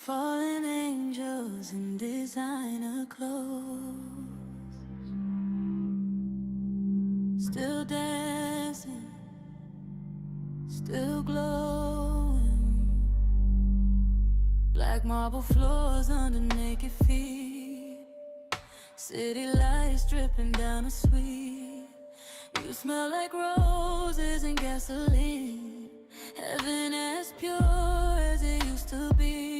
Fallen angels in designer clothes, still dancing, still glowing. Black marble floors under naked feet, city lights dripping down a suite. You smell like roses and gasoline, heaven as pure as it used to be.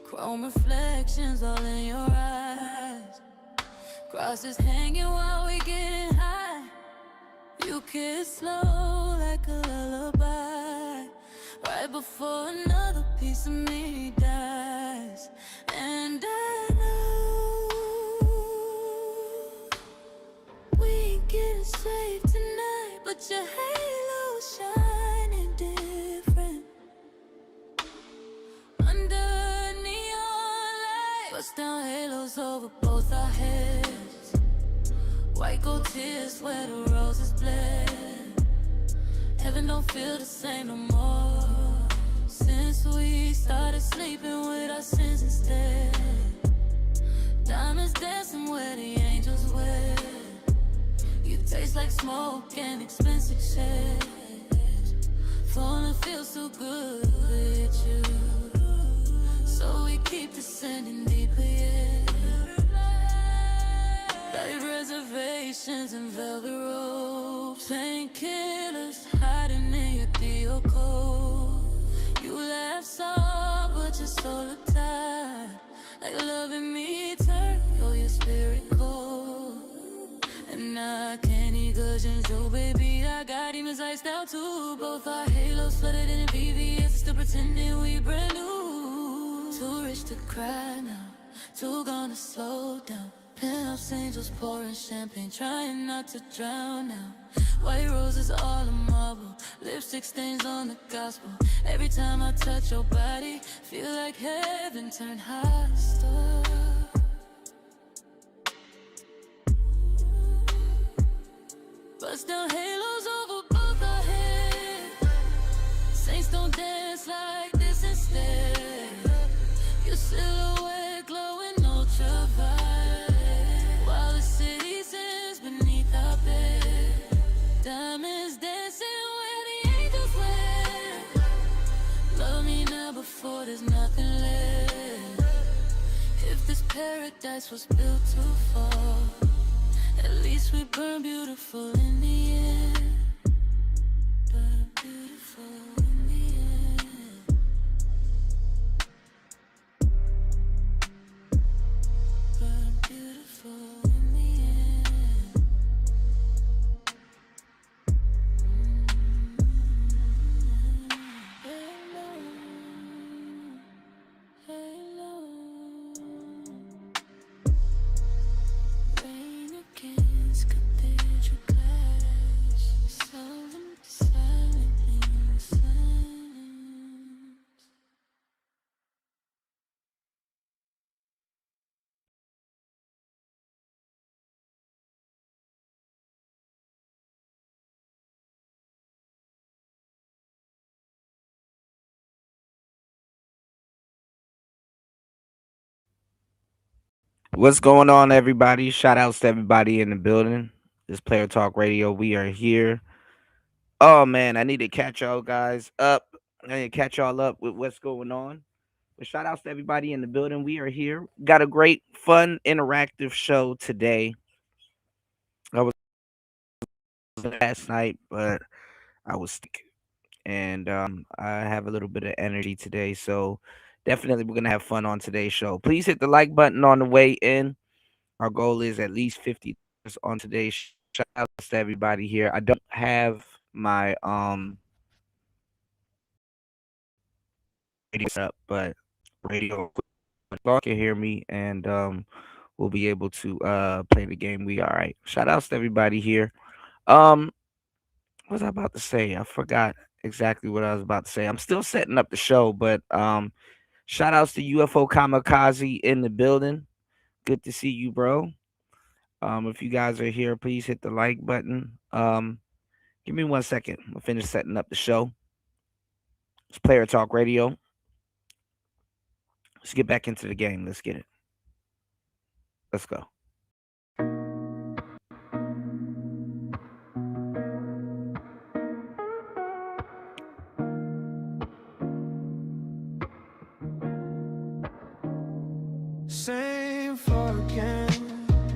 Chrome reflections all in your eyes, crosses hanging while we getting high. You kiss slow like a lullaby, right before another piece of me dies. And I know we ain't getting saved tonight, but your halo's shining different under neon lights. Bust down halos over both our heads, white gold tears where the roses bled. Heaven don't feel the same no more since we started sleeping with our sins instead. Diamonds dancing where the angels wed. You taste like smoke and expensive shit. Falling feels so good with you, so we keep descending deeper, yeah. Like reservations and velvet ropes, painkillers hiding in your Dio code. You laugh soft, but your soul look tired, like loving me turn your spirit cold. And I can't eat good you, baby. I got demons iced out too. Both our halos flooded in VVS, still pretending we brand new. Too rich to cry now, too gone to slow down. Penthouse angels pouring champagne, trying not to drown now. White roses all in marble, lipstick stains on the gospel. Every time I touch your body, feel like heaven turned hostile. Bust down halos over both our heads. Saints don't dance like this instead. Your silhouette glowing ultraviolet, while the city sits beneath our bed. Diamonds dancing where the angels went. Love me now before there's nothing left. If this paradise was built to fall, at least we burn beautiful in the end. Burn beautiful in the end. Burn beautiful in the end. Halo, halo. Rain against cathedral glass, silent, silent in the silence. What's going on, everybody? Shout outs to everybody in the building. This Player Talk Radio. We are here. Oh man, I need to catch y'all guys up. I need to catch y'all up with what's going on. But shout outs to everybody in the building. We are here. Got a great, fun, interactive show today. I was last night, but I was sick, and I have a little bit of energy today. So definitely, we're gonna have fun on today's show. Please hit the like button on the way in. Our goal is at least 50 on today's show. Shout out to everybody here. I don't have my radio set up, but radio y'all can hear me and we'll be able to play the game. We all right. Shout outs to everybody here. Um what was I about to say? I forgot exactly what I was about to say. I'm still setting up the show, but shout outs to UFO Kamikaze in the building. Good to see you, bro. If you guys are here, please hit the like button. Give me 1 second. We'll finish setting up the show. It's Player Talk Radio. Let's get back into the game. Let's get it. Let's go. Same floor again,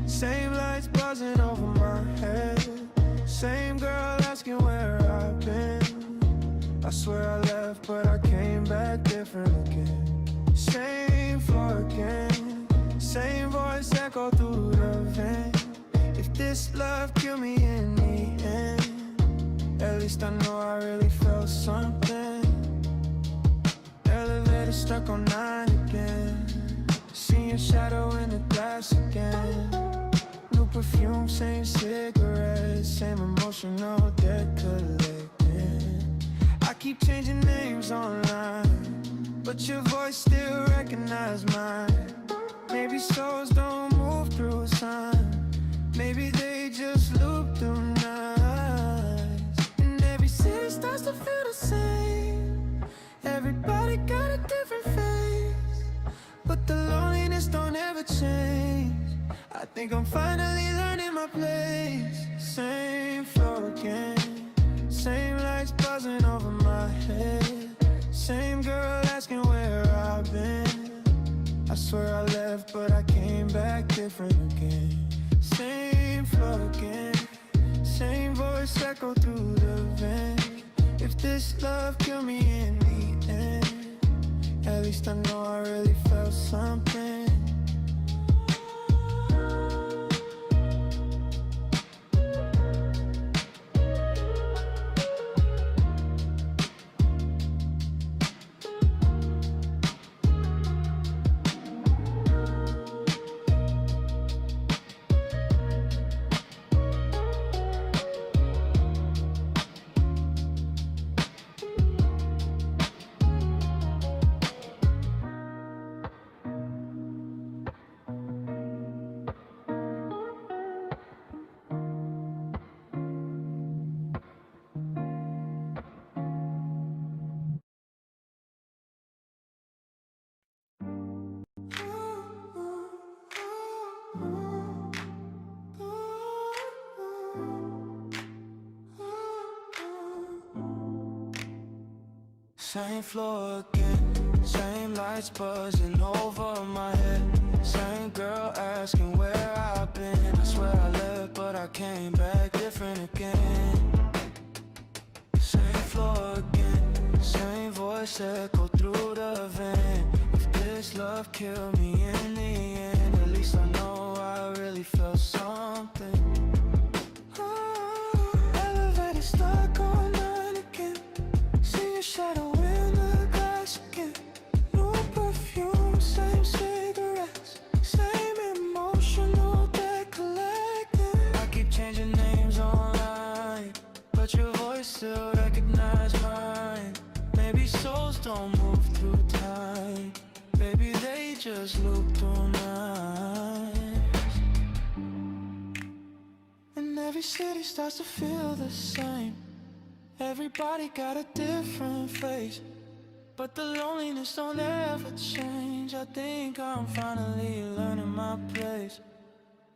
same lights buzzing over my head, same girl asking where I've been. I swear I left, but I came back different again. Same floor again, same voice echo through the vent. If this love killed me in the end, at least I know I really felt something. Elevator stuck on 9 again. See your shadow in the glass again. New perfume, same cigarettes, same emotional debt collecting. I keep changing names online, but your voice still recognize mine. Maybe souls don't move through time, maybe they just loop through nights. And every city starts to feel the same. Everybody got a different face, but the loneliness don't ever change. I think I'm finally learning my place. Same floor again, same lights buzzing over my head, same girl asking where I've been. I swear I left, but I came back different again. Same floor again, same voice echo through the vent. If this love killed me in the end, at least I know I really felt something. Same floor again, same lights buzzing over my head, same girl asking where I've been. I swear I left, but I came back different again. Same floor again, same voice echo through the vent. If this love killed me in the end, at least I know I really felt something. Elevator stuck on 9 again. See your shadow in the glass again. New perfume, same cigarettes, same emotional debt collecting. I keep changing names online, but your voice still recognize mine. Maybe souls don't move through time, maybe they just loop through nights. And every city starts to feel the same. Everybody got a different face, but the loneliness don't ever change. I think I'm finally learning my place.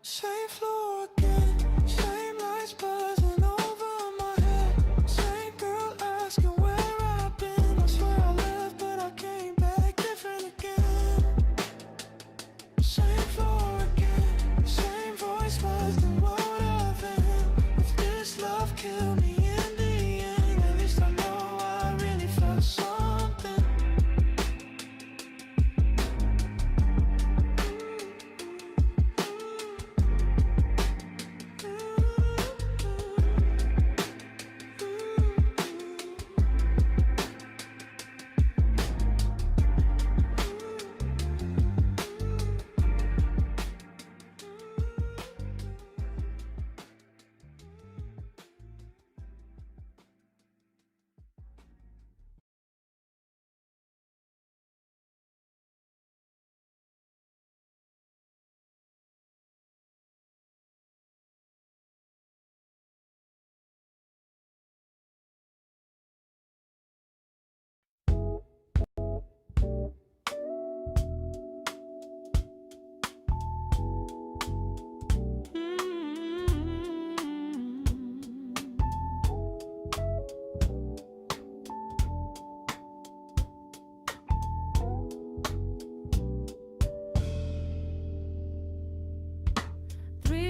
Same floor again, same lights buzzing over my head, same girl asking where I've been. I swear I left, but I came back different again. Same floor again, same voice buzzing what I've been. If this love killed me in the end, at least I know I really felt something.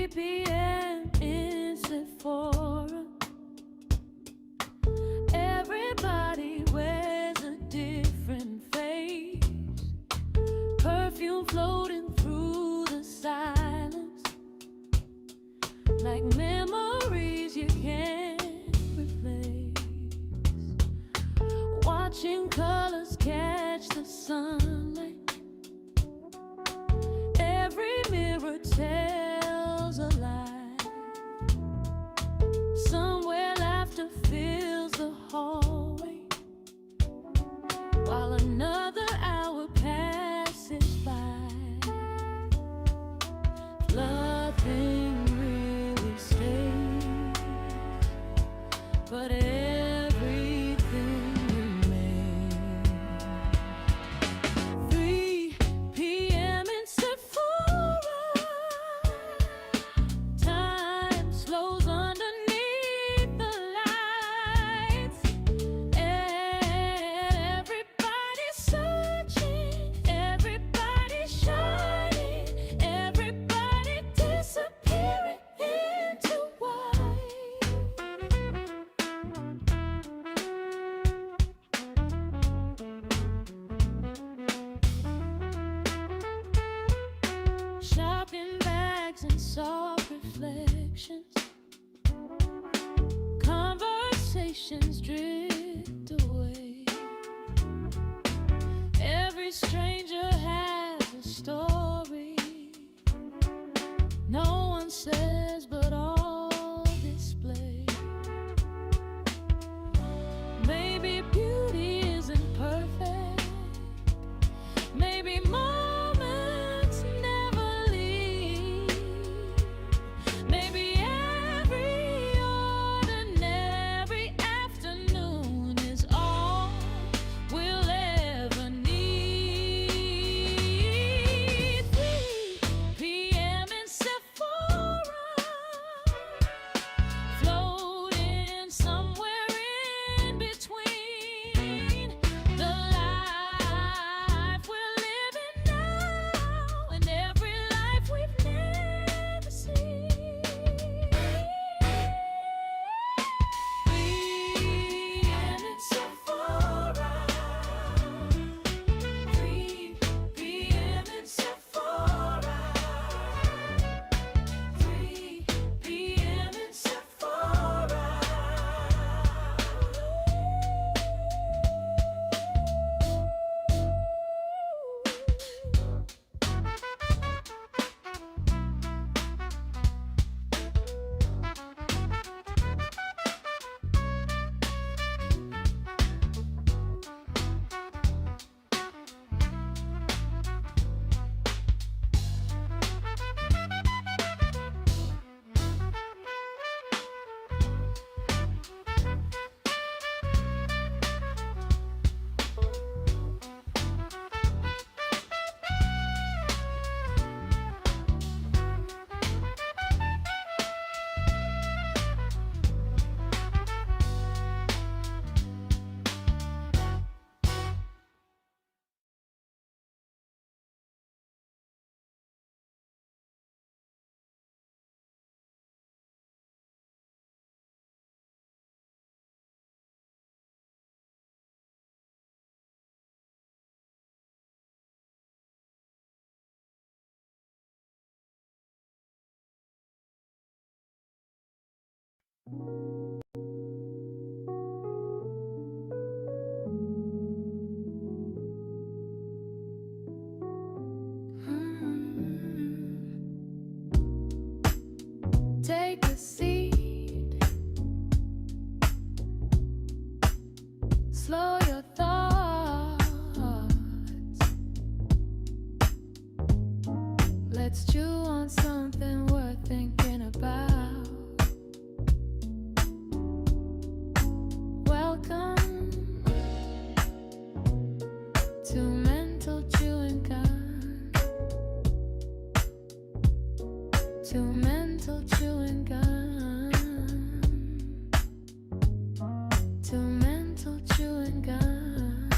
3 p.m. in Sephora. Everybody wears a different face. Perfume floating through the silence, like memories you can't replace. Watching colors catch the sunlight. Every mirror tells a lie. Somewhere laughter fills the hallway, while another hour passes by. Nothing really stays, but everything remains. 3 p.m. in Sephora. Time slows underneath the lights. Everybody's searching, everybody's shining, everybody disappearing into white. Shopping bags and soft reflections. Conversations drift away. Every stranger has a story. No one says, but all display. Maybe beauty isn't perfect. Maybe moments never leave. Maybe every ordinary afternoon is all we'll ever need. 3 p.m. in Sephora, floating somewhere in between the life we're living now and every life we've never seen. 3 p.m. in Sephora. 3 p.m. in Sephora. 3 p.m. in Sephora. Take a seat. Slow your thoughts. Let's chew on something worth thinking about. Welcome to mental chewing gum. To mental chewing gum. To mental chewing gum.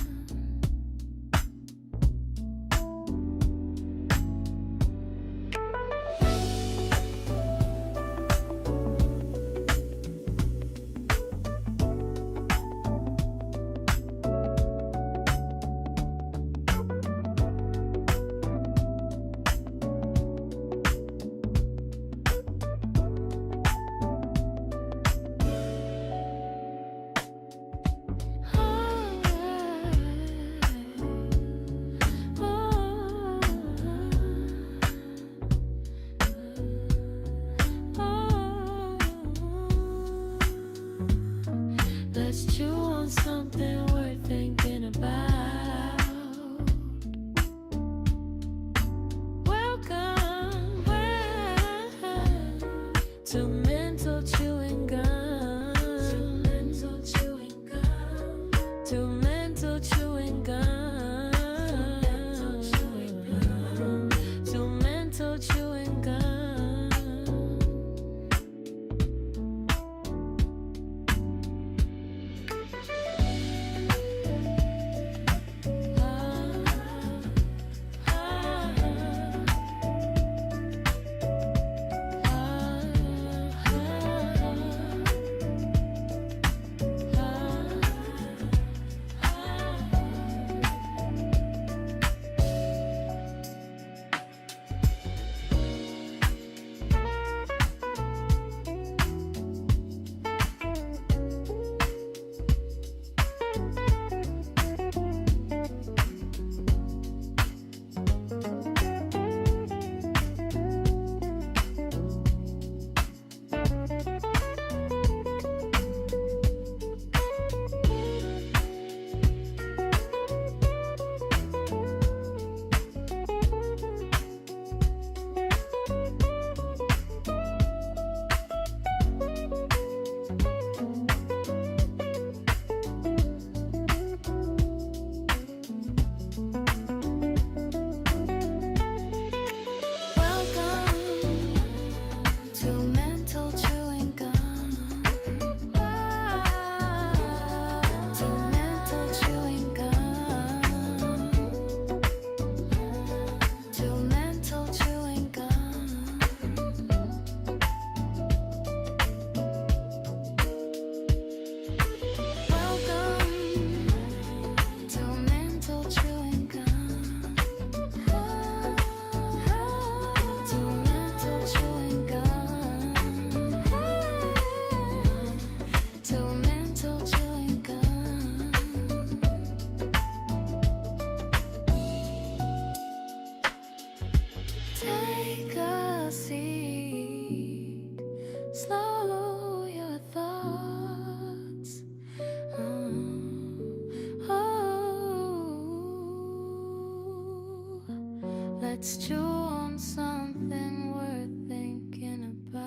Let's chew on something worth thinking about.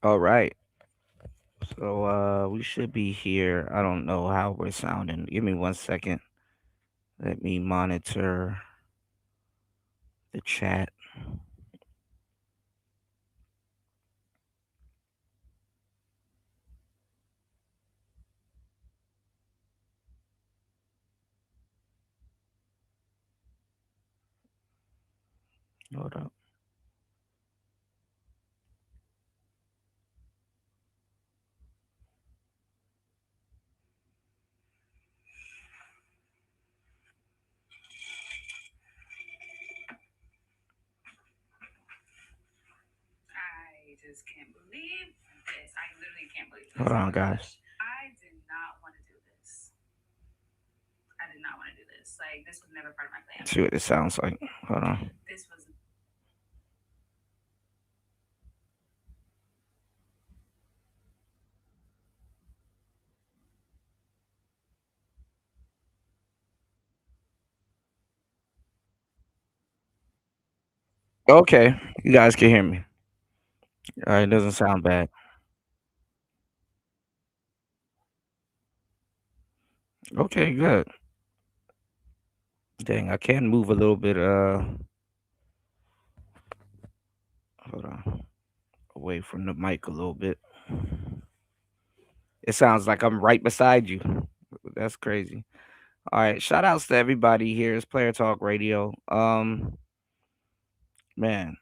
All right. So we should be here. I don't know how we're sounding. Give me 1 second. Let me monitor the chat. Hold up. Hold on, guys. See what it sounds like. Hold on. Okay, you guys can hear me. All right, it doesn't sound bad. Okay, good. Dang, I can move a little bit. Hold on, away from the mic a little bit. It sounds like I'm right beside you. That's crazy. All right, shout outs to everybody here. It's Player Talk Radio. Man,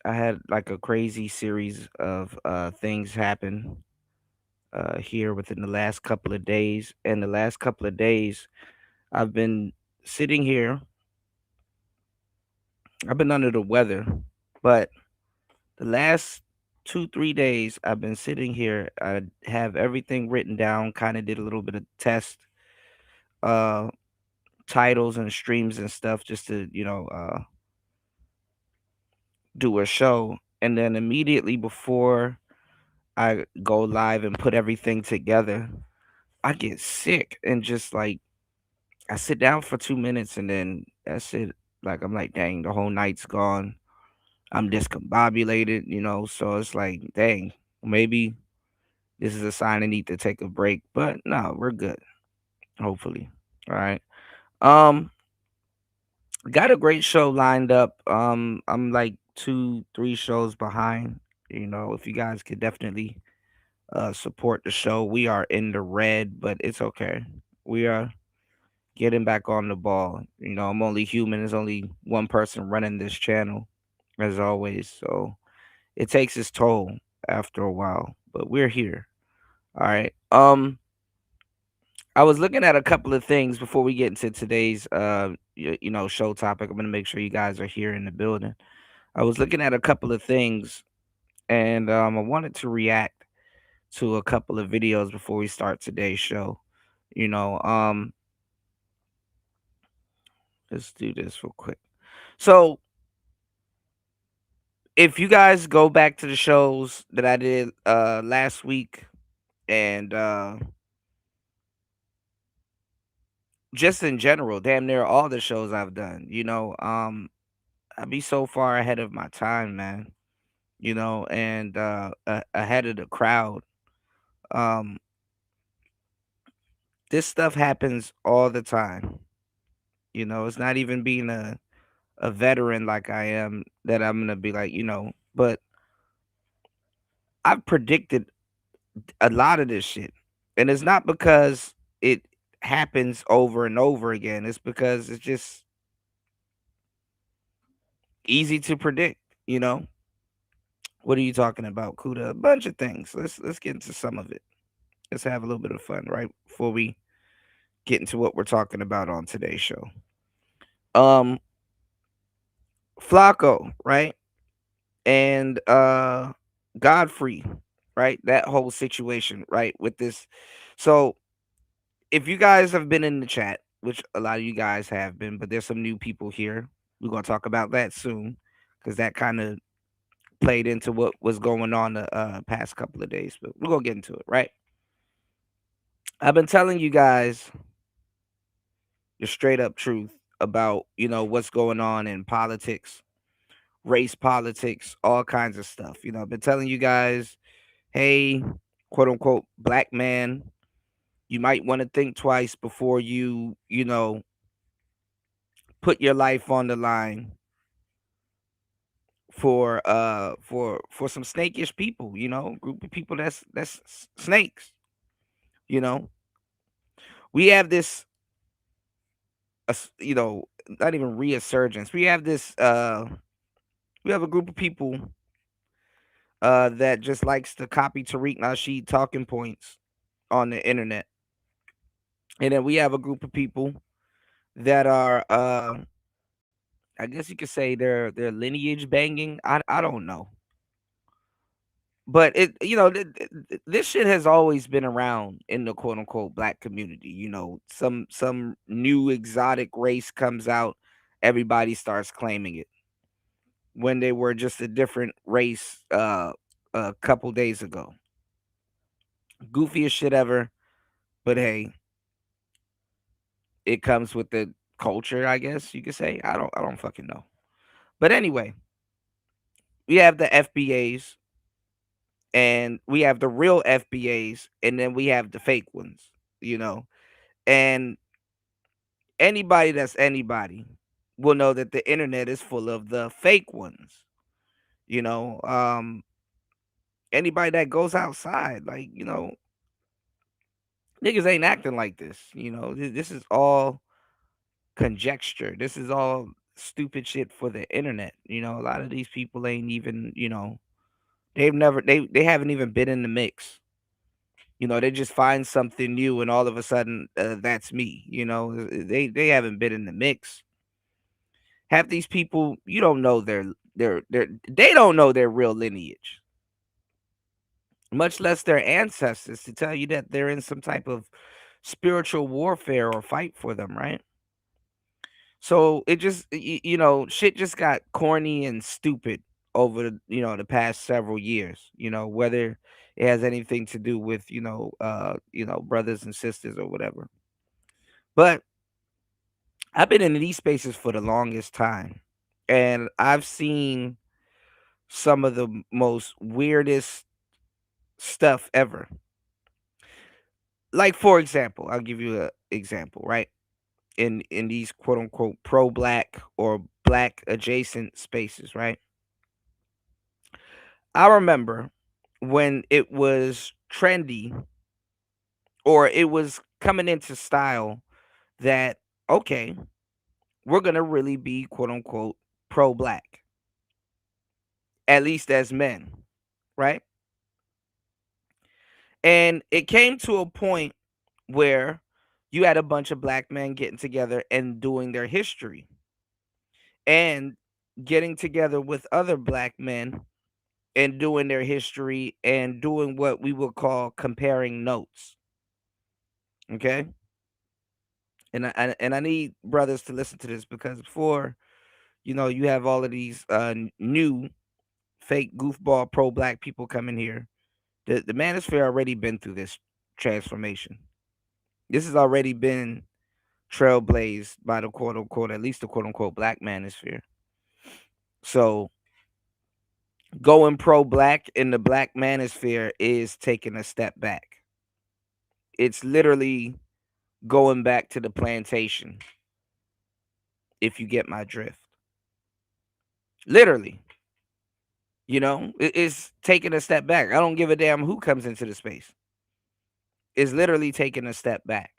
I had like a crazy series of things happen here within the last couple of days. And the last couple of days, I've been sitting here. I've been under the weather, but the last 2 3 days, I've been sitting here. I have everything written down. Kind of did a little bit of test uh titles and streams and stuff just to do a show, and then immediately before I go live and put everything together, I get sick and just like I sit down for 2 minutes and then that's it. Like I'm like, dang, the whole night's gone. I'm discombobulated, so it's like, dang, maybe this is a sign I need to take a break. But no, we're good, hopefully. All right. Um, got a great show lined up. I'm like 2 3 shows behind. If you guys could definitely support the show. We are in the red, but it's okay. We are getting back on the ball. I'm only human. There's only one person running this channel, as always. So it takes its toll after a while, but we're here. All right. I was looking at a couple of things before we get into today's show topic. I'm gonna make sure you guys are here in the building. I was looking at a couple of things, and I wanted to react to a couple of videos before we start today's show. You know, um, let's do this real quick. So, if you guys go back to the shows that I did last week and just in general, damn near all the shows I've done, I'd be so far ahead of my time, man. And ahead of the crowd. Um, this stuff happens all the time. It's not even being a veteran like I am that I'm gonna be like, but I've predicted a lot of this shit. And it's not because it happens over and over again. It's because it's just easy to predict, you know? What are you talking about, Kuda? A bunch of things. Let's get into some of it. Let's have a little bit of fun, right? Before we get into what we're talking about on today's show. Um Flacco, right? And Godfrey, right? That whole situation, right? With this. So if you guys have been in the chat, which a lot of you guys have been, but there's some new people here. We're gonna talk about that soon. because that kind of played into what was going on the past couple of days. But we're gonna get into it, right? I've been telling you guys the straight up truth about what's going on in politics, race politics, all kinds of stuff. I've been telling you guys, hey, quote unquote, black man, you might want to think twice before you put your life on the line for some snakish people, group of people that's snakes. You know, we have this not even resurgence. We have a group of people that just likes to copy Tariq Nasheed talking points on the internet. And then we have a group of people that are I guess you could say they're lineage banging. I don't know. But this shit has always been around in the quote unquote black community. Some new exotic race comes out, everybody starts claiming it when they were just a different race a couple days ago. Goofiest shit ever, but hey, it comes with the culture, I guess you could say. I don't fucking know. But anyway, we have the FBAs and we have the real FBAs and then we have the fake ones, you know. And anybody that's anybody will know that the internet is full of the fake ones, you know. Anybody that goes outside, like, niggas ain't acting like this, This is all conjecture. This is all stupid shit for the internet. A lot of these people ain't even, they haven't even been in the mix. They just find something new and all of a sudden that's me. They haven't been in the mix. Half these people, you don't know they don't know their real lineage, much less their ancestors, to tell you that they're in some type of spiritual warfare or fight for them, right? So it just shit just got corny and stupid over the past several years, whether it has anything to do with brothers and sisters or whatever. But I've been in these spaces for the longest time and I've seen some of the most weirdest stuff ever. Like, for example, I'll give you an example, right? In these quote unquote pro black or black adjacent spaces, right? I remember when it was trendy or it was coming into style that, okay, we're going to really be quote unquote pro black, at least as men, right? And it came to a point where you had a bunch of black men getting together and doing their history and getting together with other black men and doing their history and doing what we would call comparing notes. Okay. And I need brothers to listen to this because before, you have all of these new fake goofball pro black people coming here. The manosphere already been through this transformation. This has already been trailblazed by the quote unquote, at least the quote unquote black manosphere. So going pro black in the black manosphere is taking a step back. It's literally going back to the plantation, if you get my drift. Literally, it's taking a step back. I don't give a damn who comes into the space. It's literally taking a step back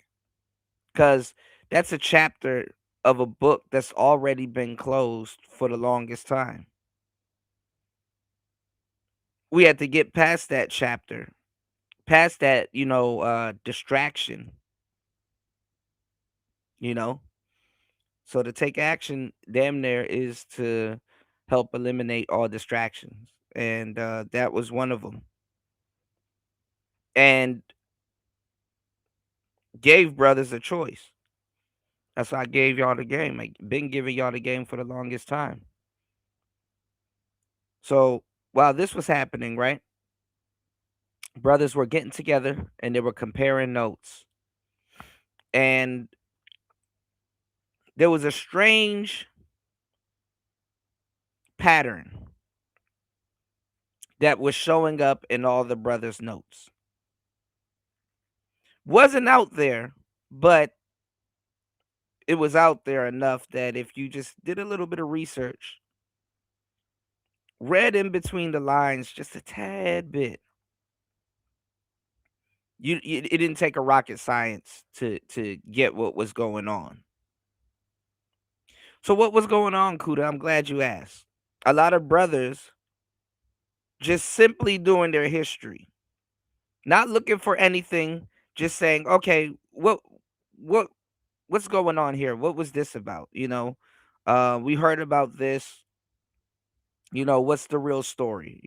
because that's a chapter of a book that's already been closed for the longest time. We had to get past that chapter, past that, distraction, you know. So to take action, damn near is to help eliminate all distractions, and that was one of them. And gave brothers a choice. That's why I gave y'all the game. Like, been giving y'all the game for the longest time. So while this was happening, right, brothers were getting together and they were comparing notes. And there was a strange pattern that was showing up in all the brothers' notes. Wasn't out there, but it was out there enough that if you just did a little bit of research, read in between the lines just a tad bit, it didn't take a rocket science to get what was going on. So what was going on, Kuda? I'm glad you asked. A lot of brothers just simply doing their history, not looking for anything, just saying, okay, what what's going on here? What was this about? We heard about this. What's the real story?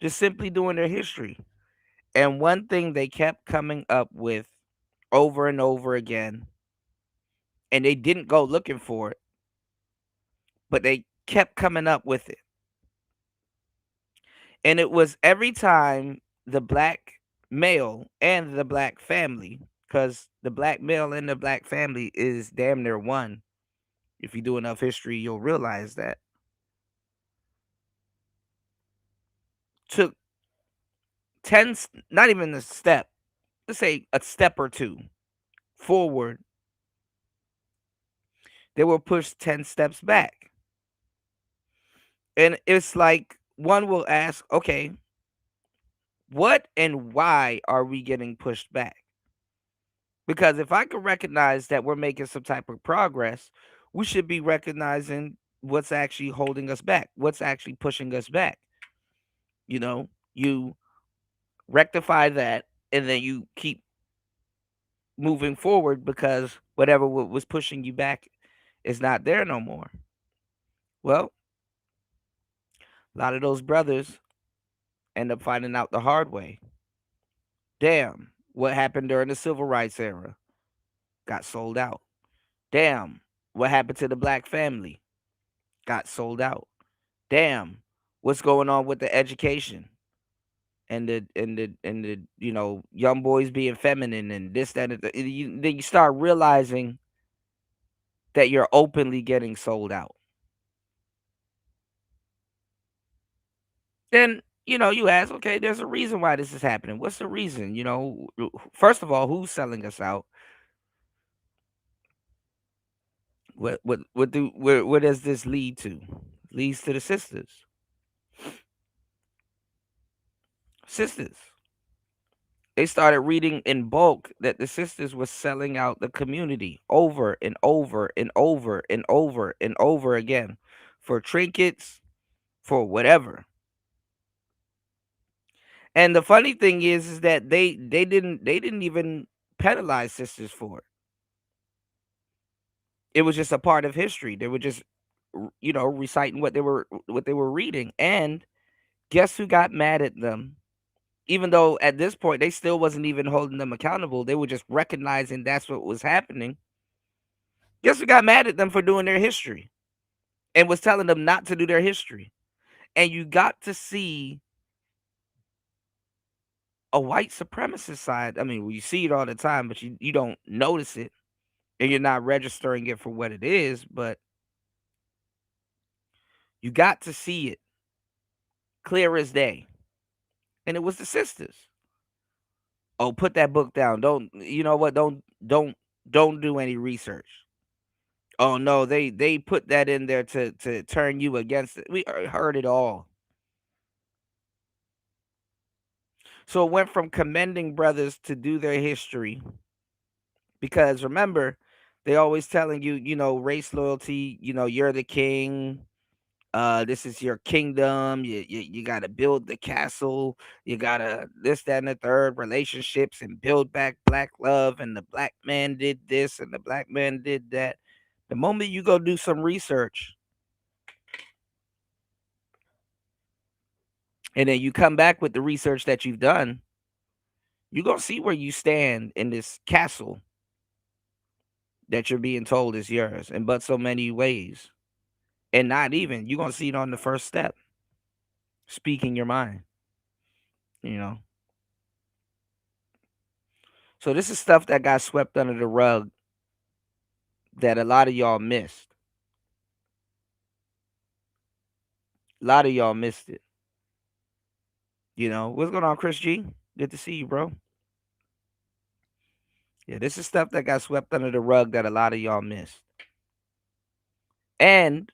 Just simply doing their history. And one thing they kept coming up with over and over again, and they didn't go looking for it, but they kept coming up with it. And it was every time the black male and the black family, because the black male and the black family is damn near one. If you do enough history, you'll realize that. Took 10, not even a step, let's say a step or two forward, they were pushed 10 steps back. And it's like one will ask, okay, what and why are we getting pushed back? Because if I could recognize that we're making some type of progress, we should be recognizing what's actually holding us back, what's actually pushing us back. You rectify that and then you keep moving forward because whatever was pushing you back is not there no more. Well, a lot of those brothers end up finding out the hard way. Damn, what happened during the civil rights era? Got sold out. Damn, what happened to the black family? Got sold out. Damn, what's going on with the education and the young boys being feminine and this that and then you start realizing that you're openly getting sold out. Then you ask, okay, there's a reason why this is happening. What's the reason? First of all, who's selling us out? Where does this lead to? Leads to the sisters. Sisters. They started reading in bulk that the sisters were selling out the community over and over and over and over and over again for trinkets, for whatever. And the funny thing is that they didn't even penalize sisters for it. It was just a part of history. They were just reciting what they were reading. And guess who got mad at them? Even though at this point they still wasn't even holding them accountable, they were just recognizing that's what was happening. Guess who got mad at them for doing their history and was telling them not to do their history? And you got to see a white supremacist side. I mean, well, you see it all the time, but you don't notice it and you're not registering it for what it is, but you got to see it clear as day. And it was the sisters. Oh, put that book down. Don't you know what? Don't do any research. Oh no, they put that in there to turn you against it. We heard it all. So it went from commending brothers to do their history because remember, they always telling you, race loyalty, you're the king. This is your kingdom. You got to build the castle. You got to this, that, and the third relationships and build back black love. And the black man did this and the black man did that. The moment you go do some research and then you come back with the research that you've done, you're going to see where you stand in this castle that you're being told is yours in but so many ways. And not even, you're going to see it on the first step. speaking your mind, you know. So this is stuff that got swept under the rug that a lot of y'all missed. A lot of y'all missed it. You know, what's going on, Chris G? Good to see you, bro. Yeah, this is stuff that got swept under the rug that a lot of y'all missed. And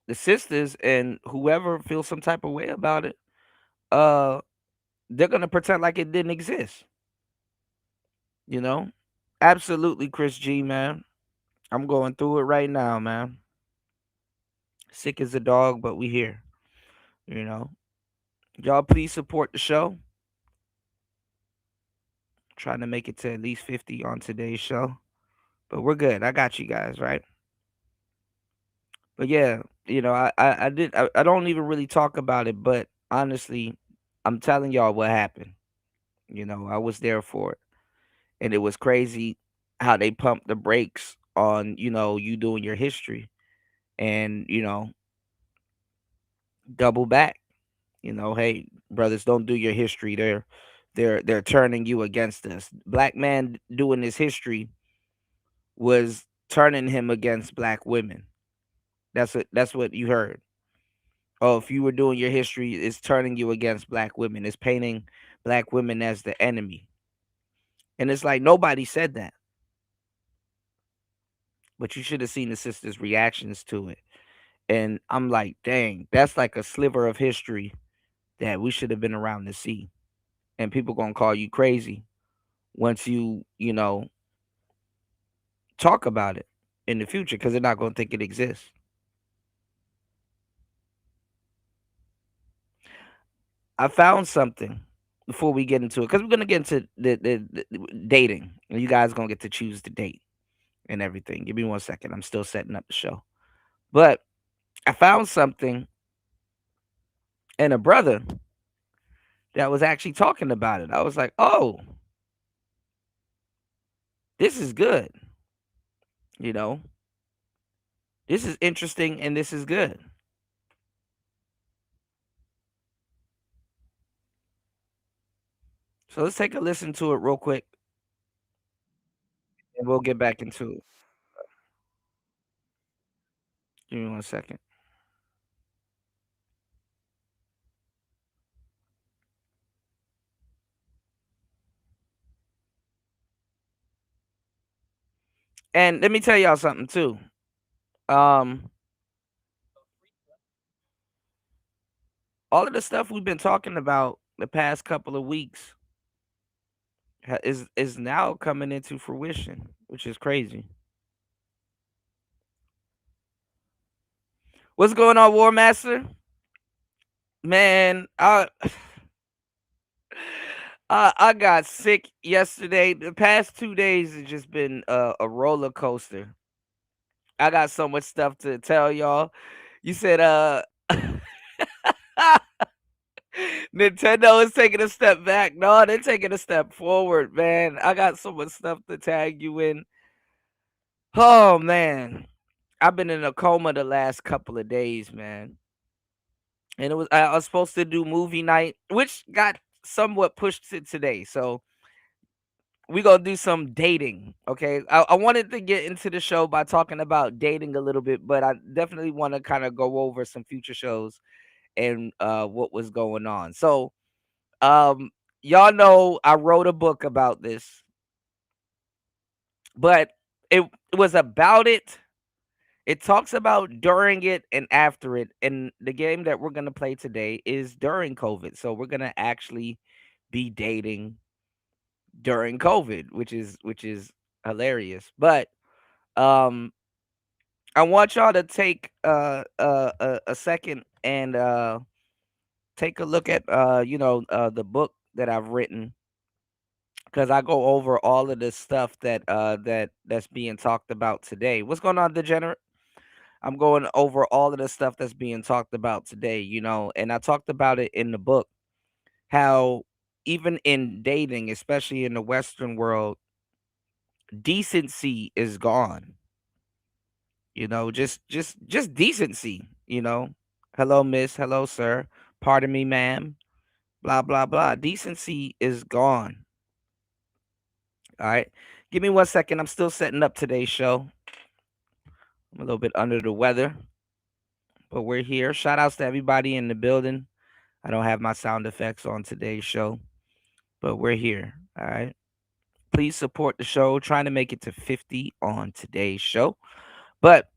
the sisters and whoever feels some type of way about it, uh, they're gonna pretend like it didn't exist. You know? Absolutely, Chris G, man. I'm going through it right now, man. Sick as a dog, but we here. You know? Y'all please support the show. Trying to make it to at least 50 on today's show. But we're good. I got you guys, right? But yeah, I don't even really talk about it, but honestly, I'm telling y'all what happened. You know, I was there for it. And it was crazy how they pumped the brakes on, you doing your history and, double back. Hey, brothers, don't do your history. They're turning you against us. Black man doing his history was turning him against black women. That's what you heard. Oh, if you were doing your history, it's turning you against black women. It's painting black women as the enemy. And it's like nobody said that. But you should have seen the sisters' reactions to it. And I'm like, dang, that's like a sliver of history that we should have been around to see. And people gonna call you crazy once you talk about it in the future because they're not gonna think it exists. I found something before we get into it because we're gonna get into the dating, and you guys gonna get to choose the date and everything. Give me 1 second. I'm still setting up the show, but I found something and a brother that was actually talking about it. I was like, oh, this is good. You know, this is interesting and this is good. So let's take a listen to it real quick, and we'll get back into it. Give me 1 second. And let me tell y'all something too. Um, all of the stuff we've been talking about the past couple of weeks is now coming into fruition, which is crazy. What's going on, War Master? Man, I got sick yesterday. The past 2 days has just been a roller coaster. I got so much stuff to tell y'all. You said Nintendo is taking a step back. No, they're taking a step forward, man. I got so much stuff to tag you in. Oh man. I've been in a coma the last couple of days, man. And I was supposed to do movie night, which got somewhat pushed to today. So we gonna do some dating. Okay. I wanted to get into the show by talking about dating a little bit, but I definitely want to kind of go over some future shows and what was going on. So um y'all know I wrote a book about this, but it was about it. It talks about during it and after it. And the game that we're gonna play today is during COVID. So we're gonna actually be dating during COVID, which is hilarious. But um I want y'all to take a second and take a look at the book that I've written because I go over all of this stuff that's being talked about today. What's going on, Degenerate? I'm going over all of the stuff that's being talked about today, and I talked about it in the book how even in dating, especially in the Western world, decency is gone. Just decency. Hello, miss. Hello, sir. Pardon me, ma'am. Blah, blah, blah. Decency is gone. All right. Give me 1 second. I'm still setting up today's show. I'm a little bit under the weather, but we're here. Shout outs to everybody in the building. I don't have my sound effects on today's show, but we're here. All right. Please support the show. Trying to make it to 50 on today's show. But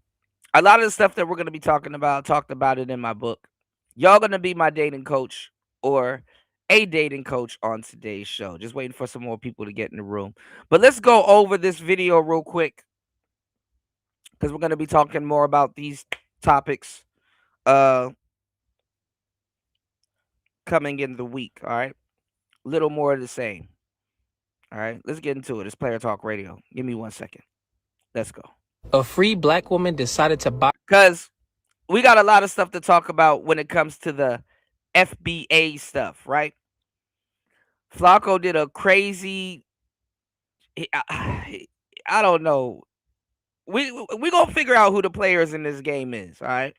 a lot of the stuff that we're going to be talking about, talked about it in my book. Y'all going to be my dating coach or a dating coach on today's show. Just waiting for some more people to get in the room. But let's go over this video real quick because we're going to be talking more about these topics uh coming in the week. All right. Little more of the same. All right. Let's get into it. It's Player Talk Radio. Give me 1 second. Let's go. A free black woman decided to buy. Because we got a lot of stuff to talk about when it comes to the FBA stuff, right? Flacco did a crazy. I don't know. We gonna figure out who the players in this game is. All right.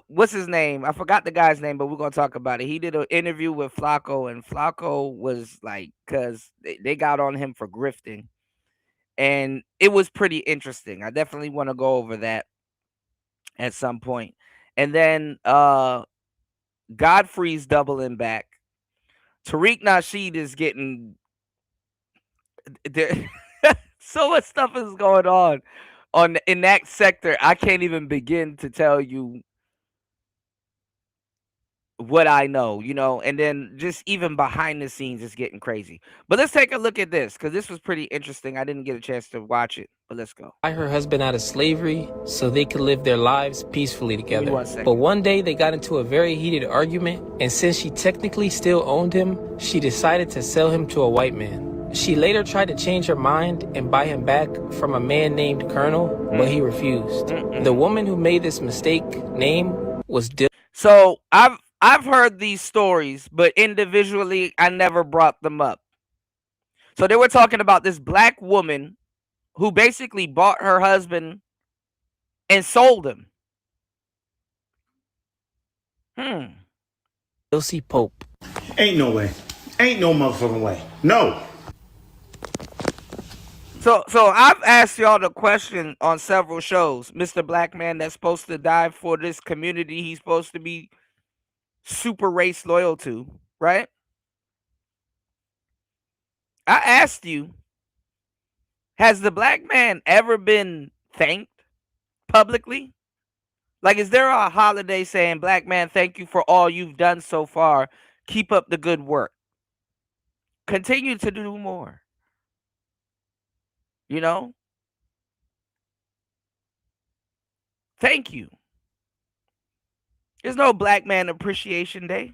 What's his name? I forgot the guy's name, but we're gonna talk about it. He did an interview with Flacco, and Flacco was like, cause they got on him for grifting, and it was pretty interesting. I definitely want to go over that at some point. And then Godfrey's doubling back. Tariq Nasheed is getting there. So much stuff is going on in that sector. I can't even begin to tell you what I know, and then just even behind the scenes it's getting crazy. But let's take a look at this because this was pretty interesting. I didn't get a chance to watch it, but let's go. Her husband out of slavery so they could live their lives peacefully together. 1 second. But one day they got into a very heated argument, and since she technically still owned him, she decided to sell him to a white man. She later tried to change her mind and buy him back from a man named Colonel, but he refused. The woman who made this mistake name was So I've heard these stories, but individually I never brought them up. So they were talking about this black woman who basically bought her husband and sold him. Dilcy Pope. Ain't no way. Ain't no motherfucking way. No. So I've asked y'all the question on several shows. Mr. Black Man that's supposed to die for this community he's supposed to be super race loyal to, right? I asked you, has the black man ever been thanked publicly? Like, is there a holiday saying, black man, thank you for all you've done so far. Keep up the good work. Continue to do more. Thank you. There's no Black Man Appreciation Day.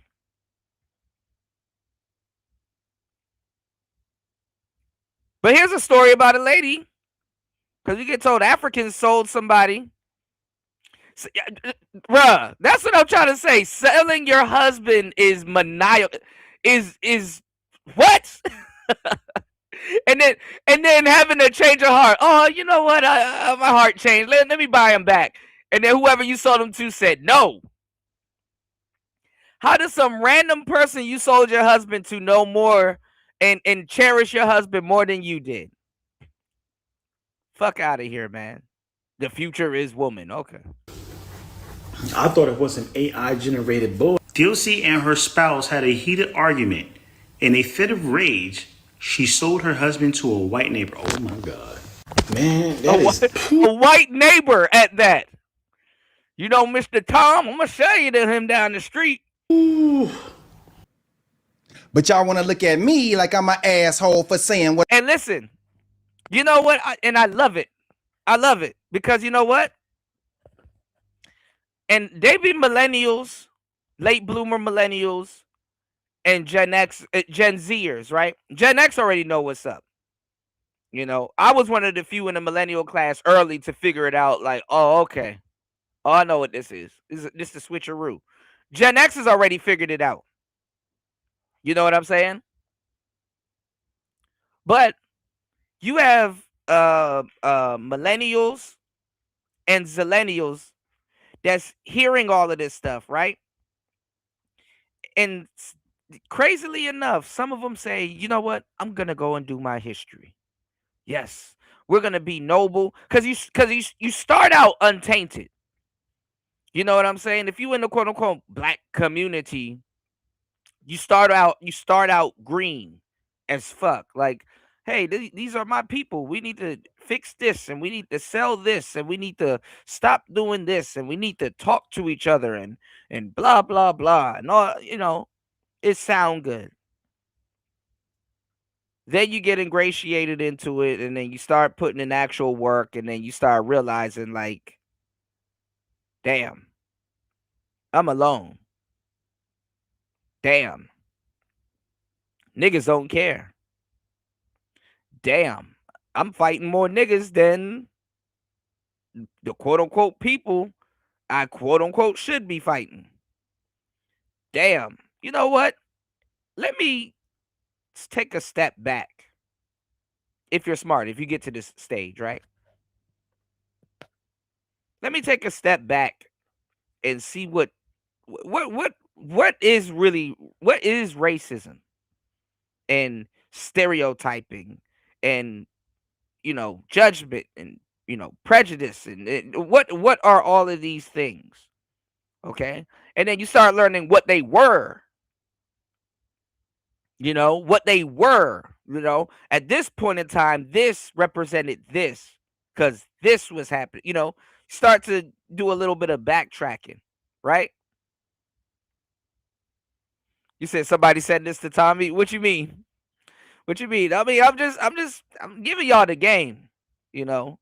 But here's a story about a lady. Because we get told Africans sold somebody. So, bruh, that's what I'm trying to say. Selling your husband is maniacal. Is what? and then having to change your heart. Oh, you know what? My heart changed. Let me buy him back. And then whoever you sold him to said no. How does some random person you sold your husband to know more and cherish your husband more than you did? Fuck out of here, man. The future is woman. Okay. I thought it was an AI generated bull. Dilcy and her spouse had a heated argument. In a fit of rage, she sold her husband to a white neighbor. Oh my God. Man, a white neighbor at that. You know, Mr. Tom, I'm going to show you to him down the street. Ooh. But y'all want to look at me like I'm an asshole for saying what. And listen, you know what? I love it. I love it. Because you know what? And they be millennials, late bloomer millennials, and Gen Zers, right? Gen X already know what's up. I was one of the few in the millennial class early to figure it out. Like, oh, okay. Oh, I know what this is. This is the switcheroo. Gen X has already figured it out. You know what I'm saying? But you have millennials and zillennials that's hearing all of this stuff, right? And crazily enough, some of them say, you know what? I'm gonna go and do my history. Yes, we're gonna be noble because you start out untainted. You know what I'm saying? If you in the quote unquote black community, you start out green as fuck. Like, hey, these are my people. We need to fix this, and we need to sell this, and we need to stop doing this, and we need to talk to each other, and blah blah blah, and all. It sound good. Then you get ingratiated into it, and then you start putting in actual work, and then you start realizing, like, damn, I'm alone. Damn, niggas don't care. Damn, I'm fighting more niggas than the quote unquote people I quote unquote should be fighting. Damn, you know what? Let me take a step back. If you're smart, if you get to this stage, right? Let me take a step back and see what is racism and stereotyping and judgment and prejudice and what are all of these things. Okay, and then you start learning what they were. What they were. At this point in time, this represented this because this was happening. Start to do a little bit of backtracking, right? You said somebody said this to Tommy. What you mean? What you mean? I mean, I'm giving y'all the game, you know.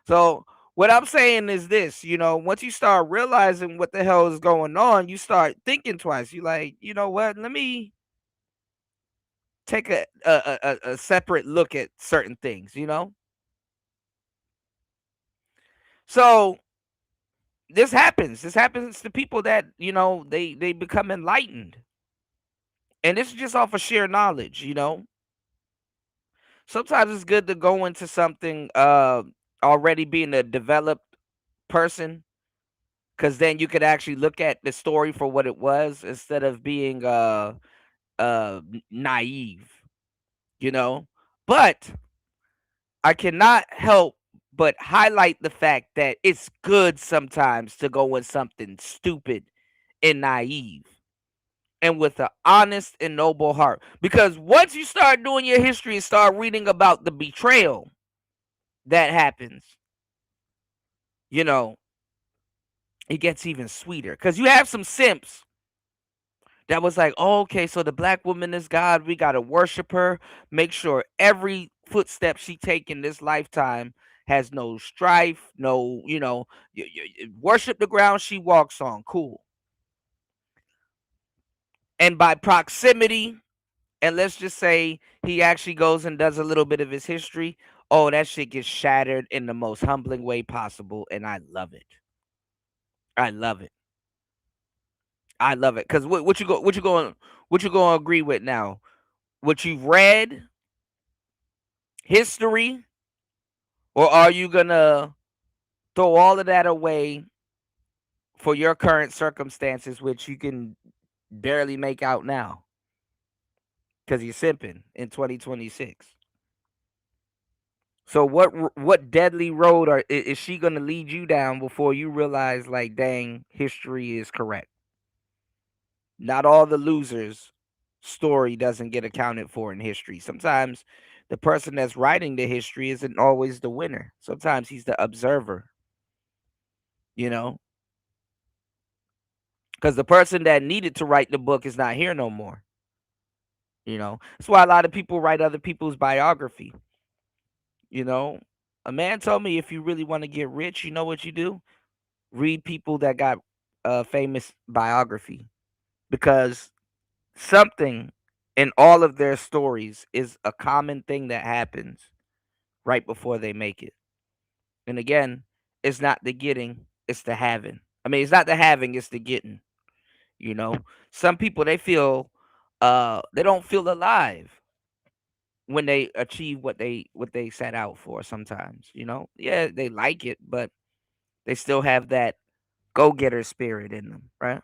So what I'm saying is this, once you start realizing what the hell is going on, you start thinking twice. You like, you know what? Let me take a separate look at certain things. So this happens to people that they become enlightened, and this is just off of sheer knowledge. Sometimes it's good to go into something already being a developed person, because then you could actually look at the story for what it was instead of being naive, you know but I cannot help but highlight the fact that it's good sometimes to go in something stupid and naive and with an honest and noble heart. Because once you start doing your history and start reading about the betrayal that happens, you know, it gets even sweeter. Because you have some simps that was like, oh, okay, so the black woman is God. We got to worship her. Make sure every footstep she take in this lifetime has no strife, no, worship the ground she walks on. Cool. And by proximity, and let's just say he actually goes and does a little bit of his history, oh, that shit gets shattered in the most humbling way possible. And I love it. I love it. I love it. Because what you going to agree with now? What you've read, history, or are you gonna throw all of that away for your current circumstances, which you can barely make out now because you're simping in 2026? So what deadly road is she gonna lead you down before you realize, like, dang, history is correct? Not all the losers' story doesn't get accounted for in history. Sometimes the person that's writing the history isn't always the winner. Sometimes he's the observer, you know, because the person that needed to write the book is not here no more. That's why a lot of people write other people's biography. You know, a man told me, if you really want to get rich, you know what you do? Read people that got a famous biography, because something in all of their stories is a common thing that happens right before they make it. And again, it's not the getting, it's the having. I mean, it's not the having, it's the getting. You know, some people, they don't feel alive when they achieve what they set out for. Sometimes, yeah, they like it, but they still have that go-getter spirit in them, right?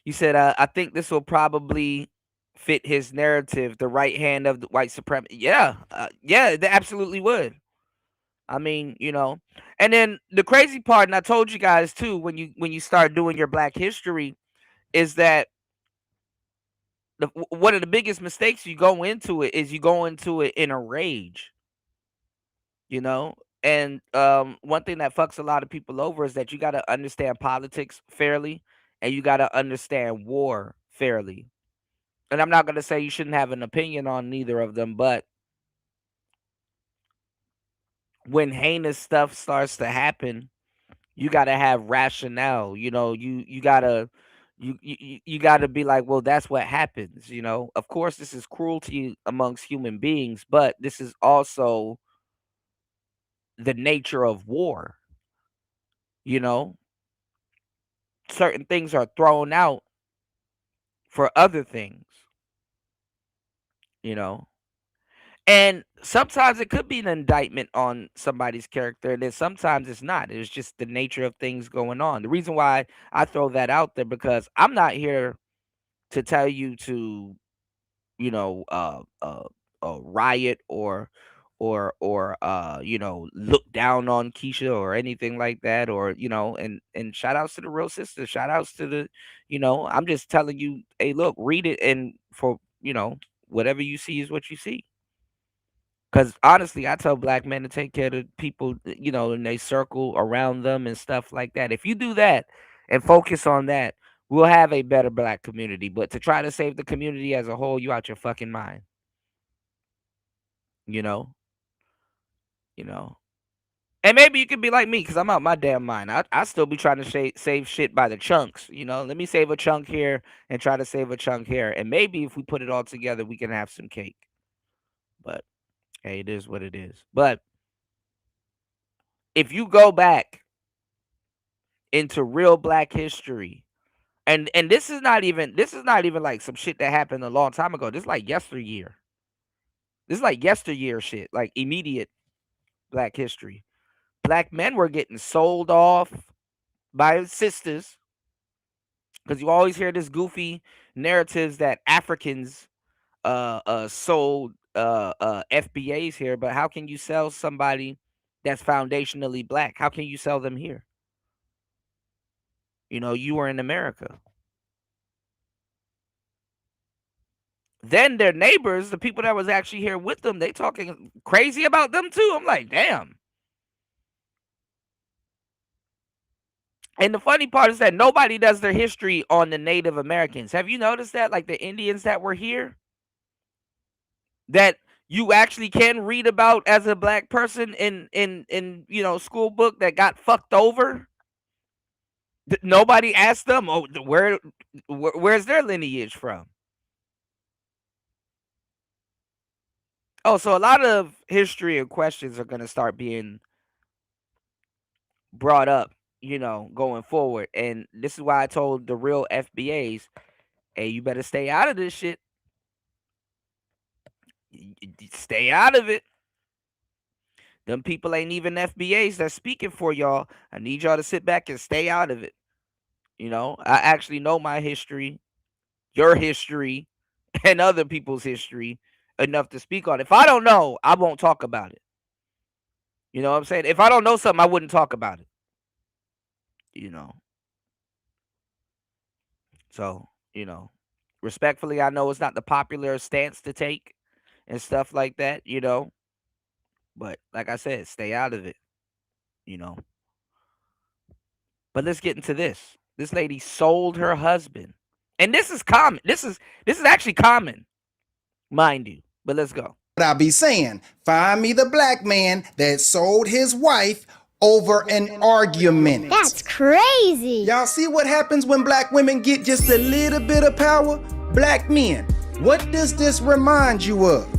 You said, I think this will probably fit his narrative, the right hand of the white supremacy. Yeah, yeah, they absolutely would. I mean, and then the crazy part, and I told you guys too, when you start doing your Black history, is that one of the biggest mistakes you go into it is you go into it in a rage, you know. And one thing that fucks a lot of people over is that you got to understand politics fairly, and you got to understand war fairly. And I'm not gonna say you shouldn't have an opinion on neither of them, but when heinous stuff starts to happen, you gotta have rationale. You gotta you gotta be like, well, that's what happens. Of course, this is cruelty amongst human beings, but this is also the nature of war. You know, certain things are thrown out for other things. You know, and sometimes it could be an indictment on somebody's character, and then sometimes it's not. It's just the nature of things going on. The reason why I throw that out there, because I'm not here to tell you to, you know, riot or look down on Keisha or anything like that, or and shout outs to the real sister, shout outs to the, I'm just telling you, hey, look, read it, and for whatever you see is what you see. Because honestly, I tell Black men to take care of the people, in they circle around them and stuff like that. If you do that and focus on that, we'll have a better Black community. But to try to save the community as a whole, you out your fucking mind. You know, you know. And maybe you could be like me, because I'm out my damn mind. I still be trying to save shit by the chunks. Let me save a chunk here and try to save a chunk here. And maybe if we put it all together, we can have some cake. But hey, it is what it is. But if you go back into real Black history, and this is not even like some shit that happened a long time ago. This is like yesteryear. This is like yesteryear shit, like immediate Black history. Black men were getting sold off by sisters, because you always hear this goofy narratives that Africans sold FBAs here. But how can you sell somebody that's foundationally Black? How can you sell them here? You were in America. Then their neighbors, the people that was actually here with them, they talking crazy about them too. I'm like, damn. And the funny part is that nobody does their history on the Native Americans. Have you noticed that? Like the Indians that were here, that you actually can read about as a Black person in school book that got fucked over. Nobody asked them, oh, where's their lineage from? Oh, so a lot of history and questions are going to start being brought up, going forward. And this is why I told the real FBAs, hey, you better stay out of this shit. Stay out of it. Them people ain't even FBAs that's speaking for y'all. I need y'all to sit back and stay out of it. I actually know my history, your history, and other people's history enough to speak on it. If I don't know, I won't talk about it. You know what I'm saying? If I don't know something, I wouldn't talk about it. So, respectfully, I know it's not the popular stance to take and stuff like that, but like I said, stay out of it, But let's get into this. This lady sold her husband. And this is common. This is actually common, mind you. But let's go. What I be saying, find me the Black man that sold his wife over an argument. That's crazy. Y'all see what happens when Black women get just a little bit of power? Black men, what does this remind you of?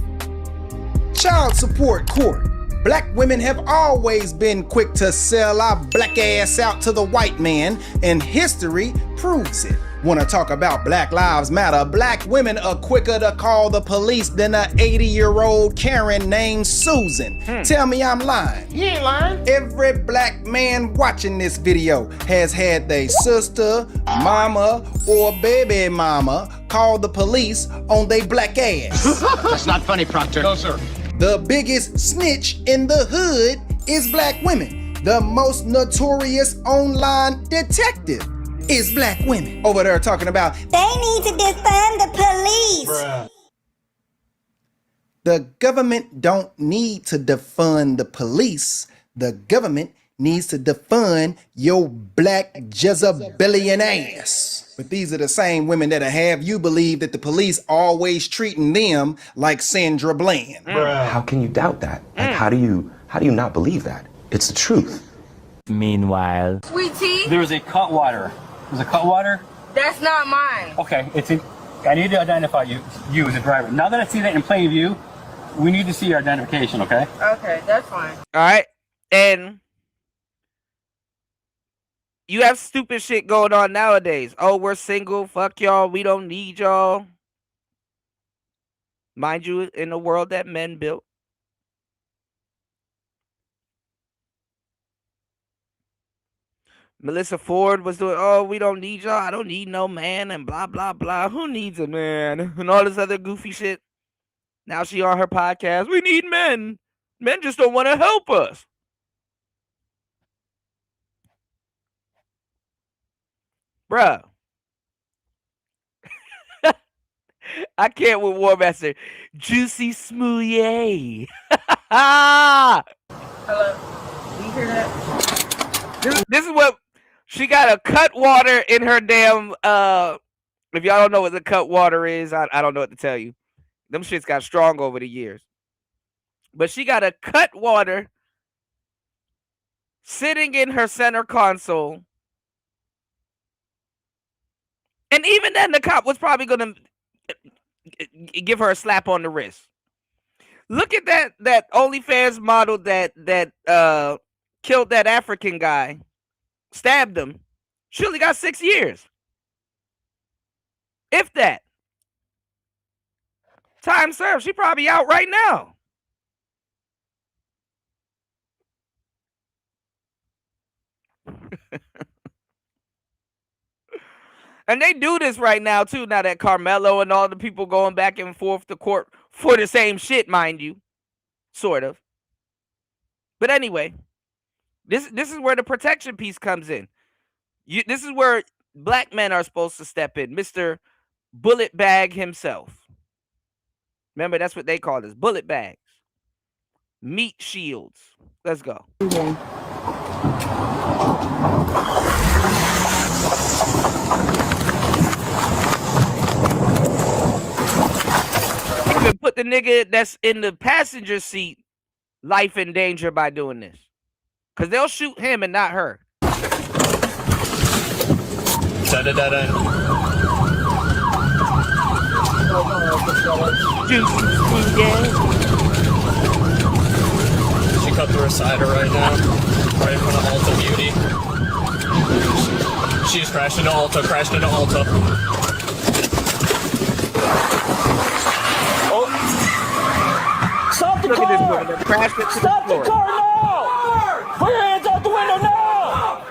Child support court. Black women have always been quick to sell our black ass out to the white man, and history proves it. Wanna talk about Black Lives Matter? Black women are quicker to call the police than a 80-year-old Karen named Susan. Tell me I'm lying. You ain't lying. Every black man watching this video has had their sister, mama, or baby mama call the police on their black ass. That's not funny, Proctor. No, sir. The biggest snitch in the hood is black women. The most notorious online detective is black women. Over there talking about, they need to defund the police. Bruh. the government don't need to defund the police. The government needs to defund your black Jezebelian ass. But these are the same women that'll have you believe that the police always treating them like Sandra Bland. How can you doubt that? Like, how do you not believe that? It's the truth. Meanwhile, Sweet tea? There was a Cutwater. There's a Cutwater? That's not mine. Okay, I need to identify you as a driver. Now that I see that in plain view, we need to see your identification, okay? Okay, that's fine. All right. And you have stupid shit going on nowadays. Oh, we're single. Fuck y'all. We don't need y'all. Mind you, in a world that men built. Melissa Ford was doing, oh, we don't need y'all. I don't need no man and blah, blah, blah. Who needs a man? And all this other goofy shit. Now she on her podcast. We need men. Men just don't want to help us. Bruh. I can't with War Master. Juicy Smouye. Hello? Do you hear that? This is what she got a Cutwater in her damn if y'all don't know what the Cutwater is, I don't know what to tell you. Them shits got strong over the years. But she got a Cutwater sitting in her center console. And even then, the cop was probably going to give her a slap on the wrist. Look at that OnlyFans model that killed that African guy, stabbed him. She only got 6 years. If that. Time served. She probably out right now. And they do this right now, too, now that Carmelo and all the people going back and forth to court for the same shit, mind you. Sort of. But anyway, this is where the protection piece comes in. This is where black men are supposed to step in. Mr. Bullet Bag himself. Remember, that's what they call this. Bullet bags. Meat shields. Let's go. Even put the nigga that's in the passenger seat life in danger by doing this. Because they'll shoot him and not her. Dead end. She cut through a cider right now. Right in front of Alta Beauty. She's crashed into Alta. Oh! Stop the car! Look at this woman that crashed into the floor. Stop the car now! Put your hands out the window now!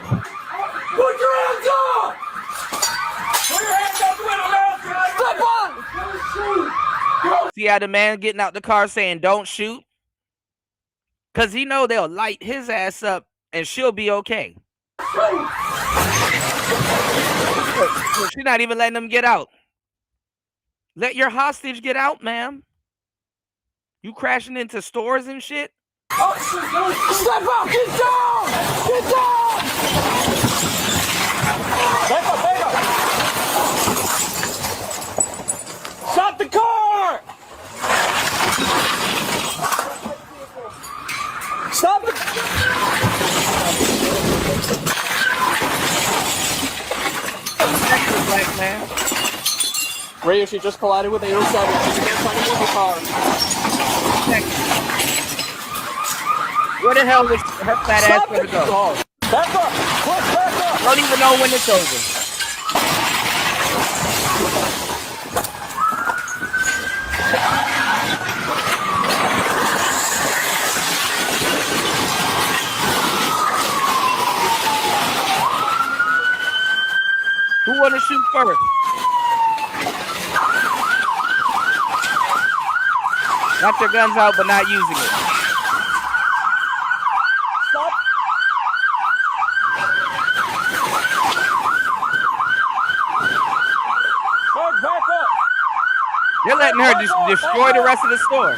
Put your hands up! Put your hands out the window now! Step on! See how the man getting out the car saying don't shoot? Because he know they'll light his ass up and she'll be okay. Look, she's not even letting them get out. Let your hostage get out, ma'am. You crashing into stores and shit? Step up! Get down! Get down! Back up! Stop the car! Stop the... Black man. Radio, she just collided with 807. She's again trying to move the car. Where the hell is her fat ass gonna go? Back up. Push back up. Don't even know when it's over. Who wanna shoot first? Got your guns out, but not using it. Stop. Back up. You're letting her destroy the rest of the store.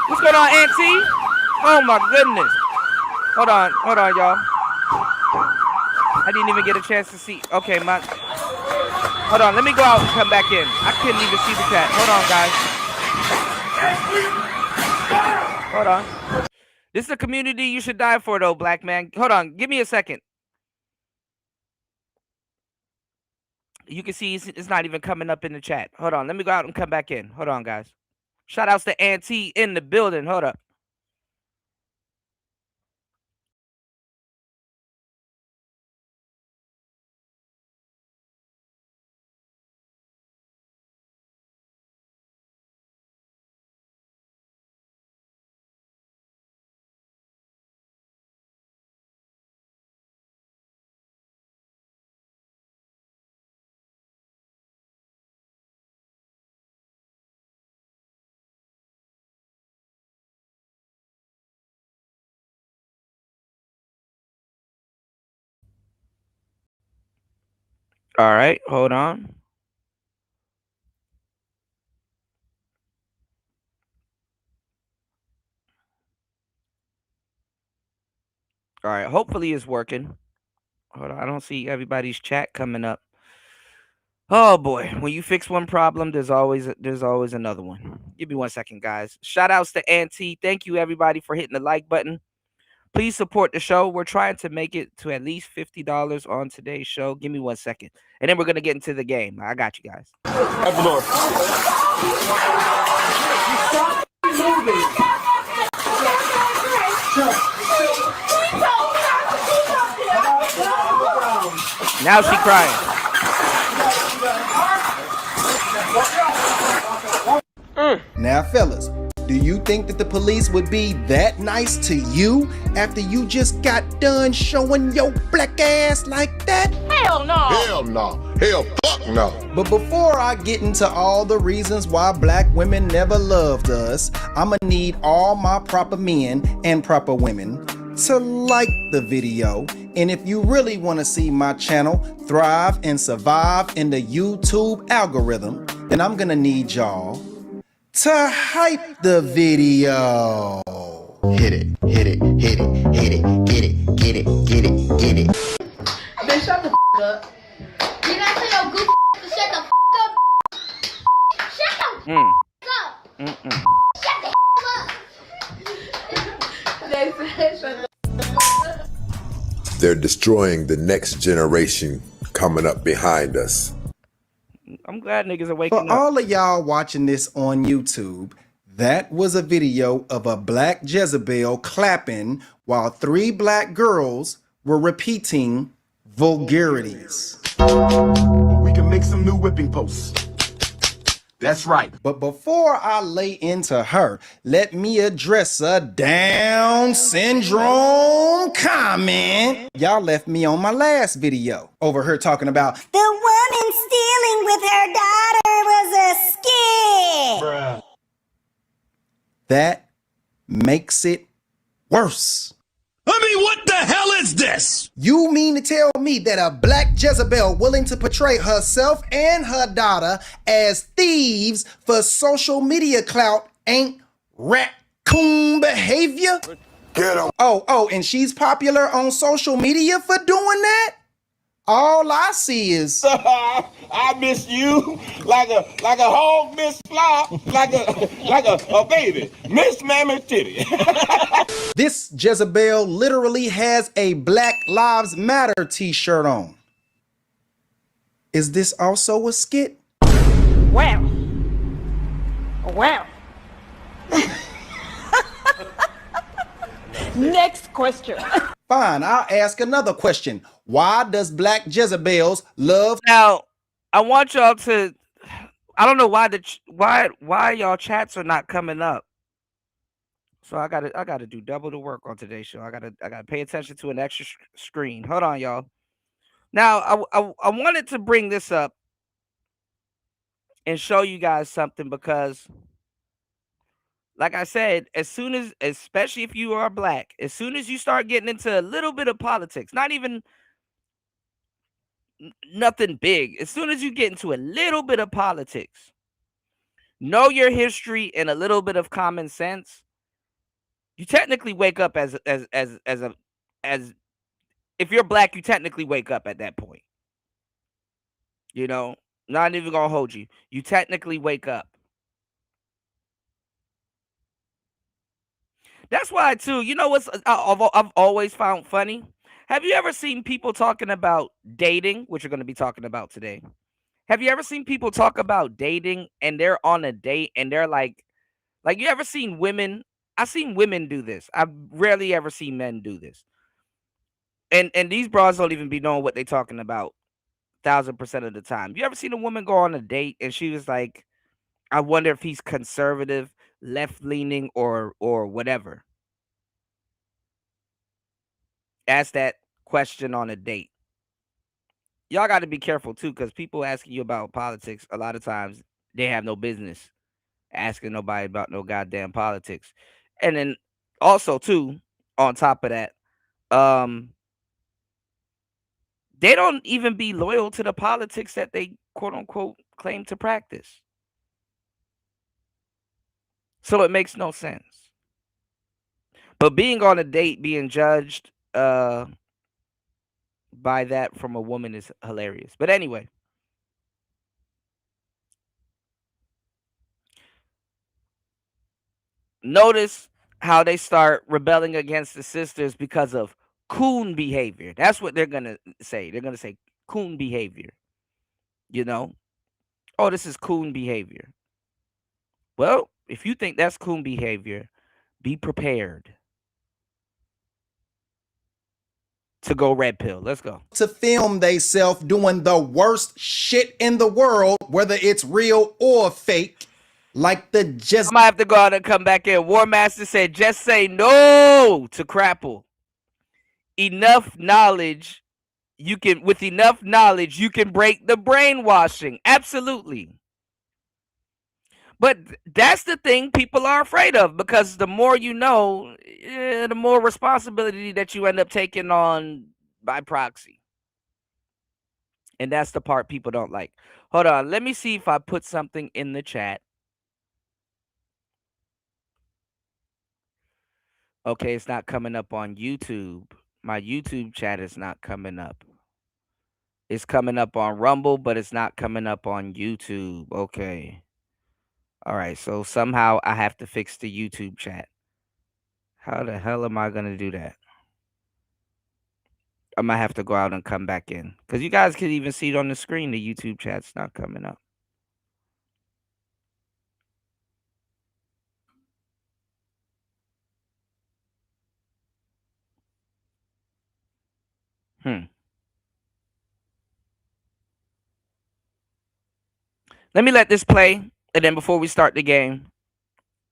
What's going on, Auntie? Oh my goodness. Hold on, y'all. I didn't even get a chance to see. Okay, hold on, let me go out and come back in. I couldn't even see the chat. Hold on, guys. Hold on. This is a community you should die for, though, black man. Hold on, give me a second. You can see it's not even coming up in the chat. Hold on, let me go out and come back in. Hold on, guys. Shout outs to Auntie in the building. Hold up. All right, hold on. All right, hopefully it's working. Hold on, I don't see everybody's chat coming up. Oh boy, when you fix one problem, there's always another one. Give me 1 second, guys. Shout outs to Auntie. Thank you everybody for hitting the like button. Please support the show. We're trying to make it to at least $50 on today's show. Give me 1 second. And then we're gonna get into the game. I got you guys. Now she crying. Now, fellas, do you think that the police would be that nice to you after you just got done showing your black ass like that? Hell no. Hell no. Hell fuck no. But before I get into all the reasons why black women never loved us, I'ma need all my proper men and proper women to like the video. And if you really want to see my channel thrive and survive in the YouTube algorithm, then I'm gonna need y'all to hype the video. Hit it, hit it, hit it, hit it, get it, get it, get it, get it. Bitch, shut the up. Did I tell your goofy to shut the up? Shut the up. Shut the up. They're destroying the next generation coming up behind us. I'm glad niggas are waking For up. all of y'all watching this on YouTube, that was a video of a black Jezebel clapping while 3 black girls were repeating vulgarities. We can make some new whipping posts. That's right. But before I lay into her, let me address a Down syndrome comment. Y'all left me on my last video over her talking about The woman stealing with her daughter was a skit. Bruh. that makes it worse. I mean, what the hell is this? You mean to tell me that a black Jezebel willing to portray herself and her daughter as thieves for social media clout ain't raccoon behavior? Get 'em. Oh, and she's popular on social media for doing that? All I see is I miss you like a hog miss fly, like a baby miss mammy titty. this Jezebel literally has a Black Lives Matter t-shirt on. Is this also a skit? Well, Next question. Fine, I'll ask another question. Why does black Jezebels love? Now, I want y'all to. I don't know why why y'all chats are not coming up. So I gotta do double the work on today's show. I gotta pay attention to an extra screen. Hold on, y'all. Now I wanted to bring this up and show you guys something because, like I said, especially if you are black, as soon as you start getting into a little bit of politics, not even nothing big, as soon as you get into a little bit of politics, know your history and a little bit of common sense, you technically wake up as if you're black, you technically wake up at that point. You know, not even gonna hold you. You technically wake up. That's why too. You know what's I've always found funny? Have you ever seen people talking about dating, which we're going to be talking about today? Have you ever seen people talk about dating and they're on a date and they're like you ever seen women? I've seen women do this. I've rarely ever seen men do this. And these bras don't even be knowing what they're talking about 1,000% of the time. You ever seen a woman go on a date and she was like, I wonder if he's conservative, left leaning, or whatever. Ask that question on a date. Y'all got to be careful too, because people asking you about politics, a lot of times they have no business asking nobody about no goddamn politics. And then also too, on top of that, they don't even be loyal to the politics that they quote unquote claim to practice. So it makes no sense. But being on a date, being judged by that from a woman is hilarious. But anyway, notice how they start rebelling against the sisters because of coon behavior. That's what they're gonna say. They're gonna say coon behavior. You know, oh, this is coon behavior. Well, if you think that's coon behavior, be prepared to go red pill. Let's go. To film theyself doing the worst shit in the world, whether it's real or fake, like the I might have to go out and come back in. War Master said, just say no to crapple. With enough knowledge, you can break the brainwashing. Absolutely. But that's the thing people are afraid of, because the more you know, the more responsibility that you end up taking on by proxy. And that's the part people don't like. Hold on. Let me see if I put something in the chat. Okay, it's not coming up on YouTube. My YouTube chat is not coming up. It's coming up on Rumble, but it's not coming up on YouTube. Okay. All right, so somehow I have to fix the YouTube chat. How the hell am I going to do that? I might have to go out and come back in, because you guys can even see it on the screen. The YouTube chat's not coming up. Let me let this play, and then before we start the game,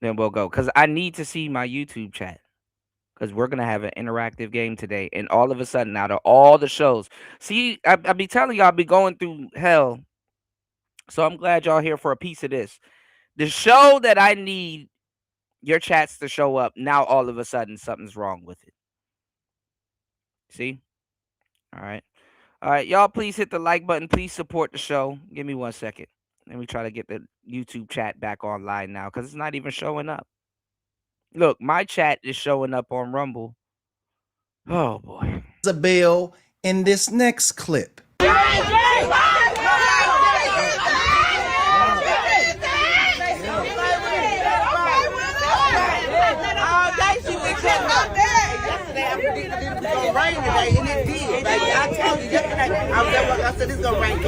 then we'll go, because I need to see my YouTube chat, because we're going to have an interactive game today. And all of a sudden, out of all the shows, see, I be telling y'all, I be going through hell. So I'm glad y'all here for a piece of this. The show that I need your chats to show up, now all of a sudden something's wrong with it. See? All right. All right, y'all, please hit the like button. Please support the show. Give me 1 second. Let me try to get the YouTube chat back online now, because it's not even showing up. Look, my chat is showing up on Rumble. Oh, boy. Jezebel in this next clip. Rain today, and it did, baby. I told you yesterday, I said it's gonna rain. When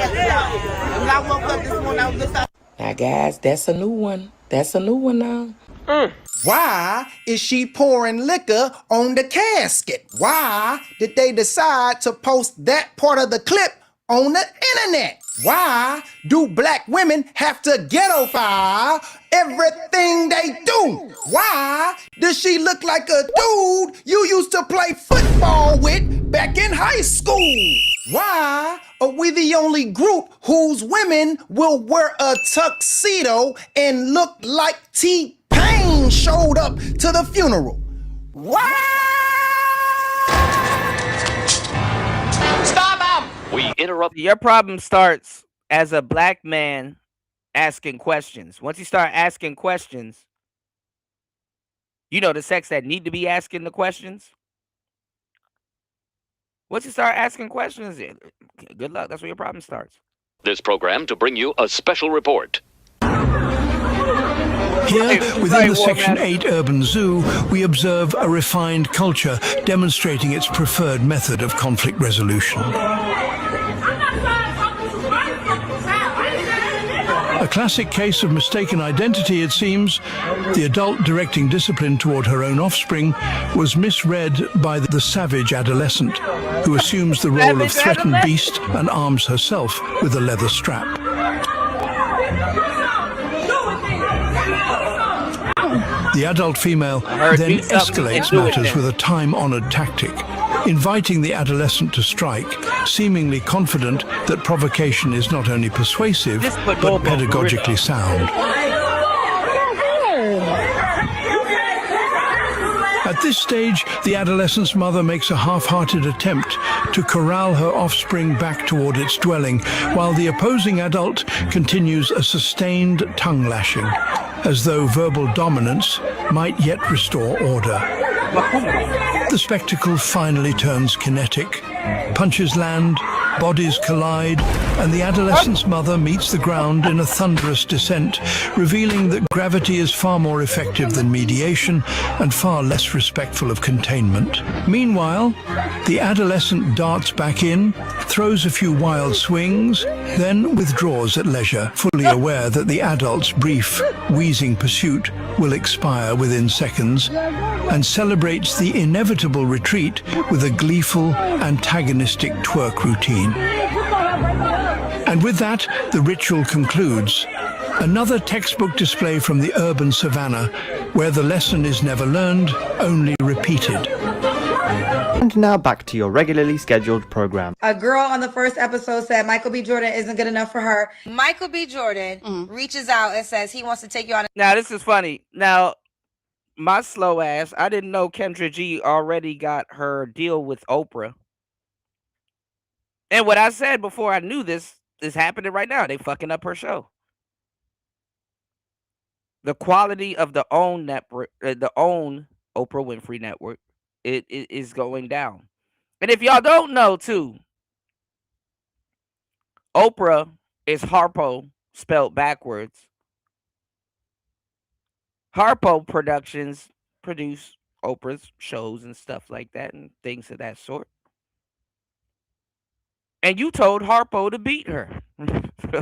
I woke up this morning, I was just Now, guys, that's a new one. That's a new one now. Why is she pouring liquor on the casket? Why did they decide to post that part of the clip on the internet? Why do black women have to ghettoify everything they do? Why does she look like a dude you used to play football with back in high school? Why are we the only group whose women will wear a tuxedo and look like T-Pain showed up to the funeral? Why? Stop him! We interrupt. Your problem starts as a black man asking questions. Once you start asking questions, you know the sex that need to be asking the questions. Once you start asking questions, good luck. That's where your problem starts. This program to bring you a special report. Here, within the Section 8 urban zoo, we observe a refined culture demonstrating its preferred method of conflict resolution. A classic case of mistaken identity, it seems. The adult directing discipline toward her own offspring was misread by the savage adolescent, who assumes the role of threatened beast and arms herself with a leather strap. The adult female then escalates matters with a time-honored tactic, inviting the adolescent to strike, seemingly confident that provocation is not only persuasive, but pedagogically sound. At this stage, the adolescent's mother makes a half-hearted attempt to corral her offspring back toward its dwelling, while the opposing adult continues a sustained tongue-lashing, as though verbal dominance might yet restore order. The spectacle finally turns kinetic. Punches land, bodies collide, and the adolescent's mother meets the ground in a thunderous descent, revealing that gravity is far more effective than mediation and far less respectful of containment. Meanwhile, the adolescent darts back in, throws a few wild swings, then withdraws at leisure, fully aware that the adult's brief, wheezing pursuit will expire within seconds, and celebrates the inevitable retreat with a gleeful, antagonistic twerk routine. And with that, the ritual concludes. Another textbook display from the urban savannah, where the lesson is never learned, only repeated. And now back to your regularly scheduled program. A girl on the first episode said Michael B. Jordan isn't good enough for her. Michael B. Jordan reaches out and says he wants to take you on. Now, this is funny. Now, my slow ass, I didn't know Kendra G already got her deal with Oprah. And what I said before I knew this is happening right now. They fucking up her show. The quality of the own network, the own Oprah Winfrey Network, it is going down. And if y'all don't know too, Oprah is Harpo spelled backwards. Harpo Productions produce Oprah's shows and stuff like that and things of that sort. And you told Harpo to beat her.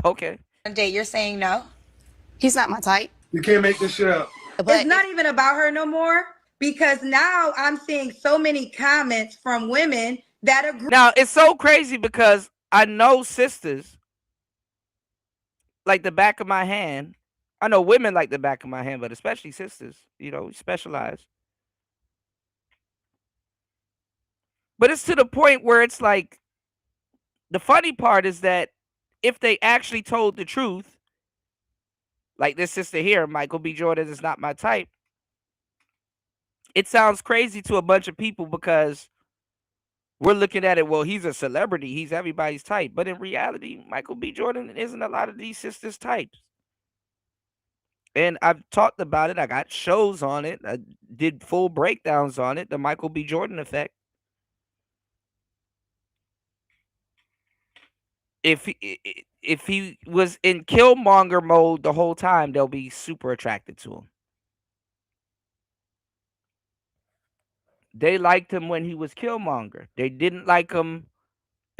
Okay. Date, you're saying no? He's not my type. You can't make this shit up. It's not even about her no more, because now I'm seeing so many comments from women that agree. Now, it's so crazy because I know sisters like the back of my hand. I know women like the back of my hand, but especially sisters, you know, specialize. But it's to the point where it's like, the funny part is that if they actually told the truth, like this sister here, Michael B. Jordan is not my type, it sounds crazy to a bunch of people because we're looking at it, well, he's a celebrity, he's everybody's type. But in reality, Michael B. Jordan isn't a lot of these sisters' types. And I've talked about it. I got shows on it. I did full breakdowns on it, the Michael B. Jordan effect. If he was in Killmonger mode the whole time, they'll be super attracted to him. They liked him when he was Killmonger. They didn't like him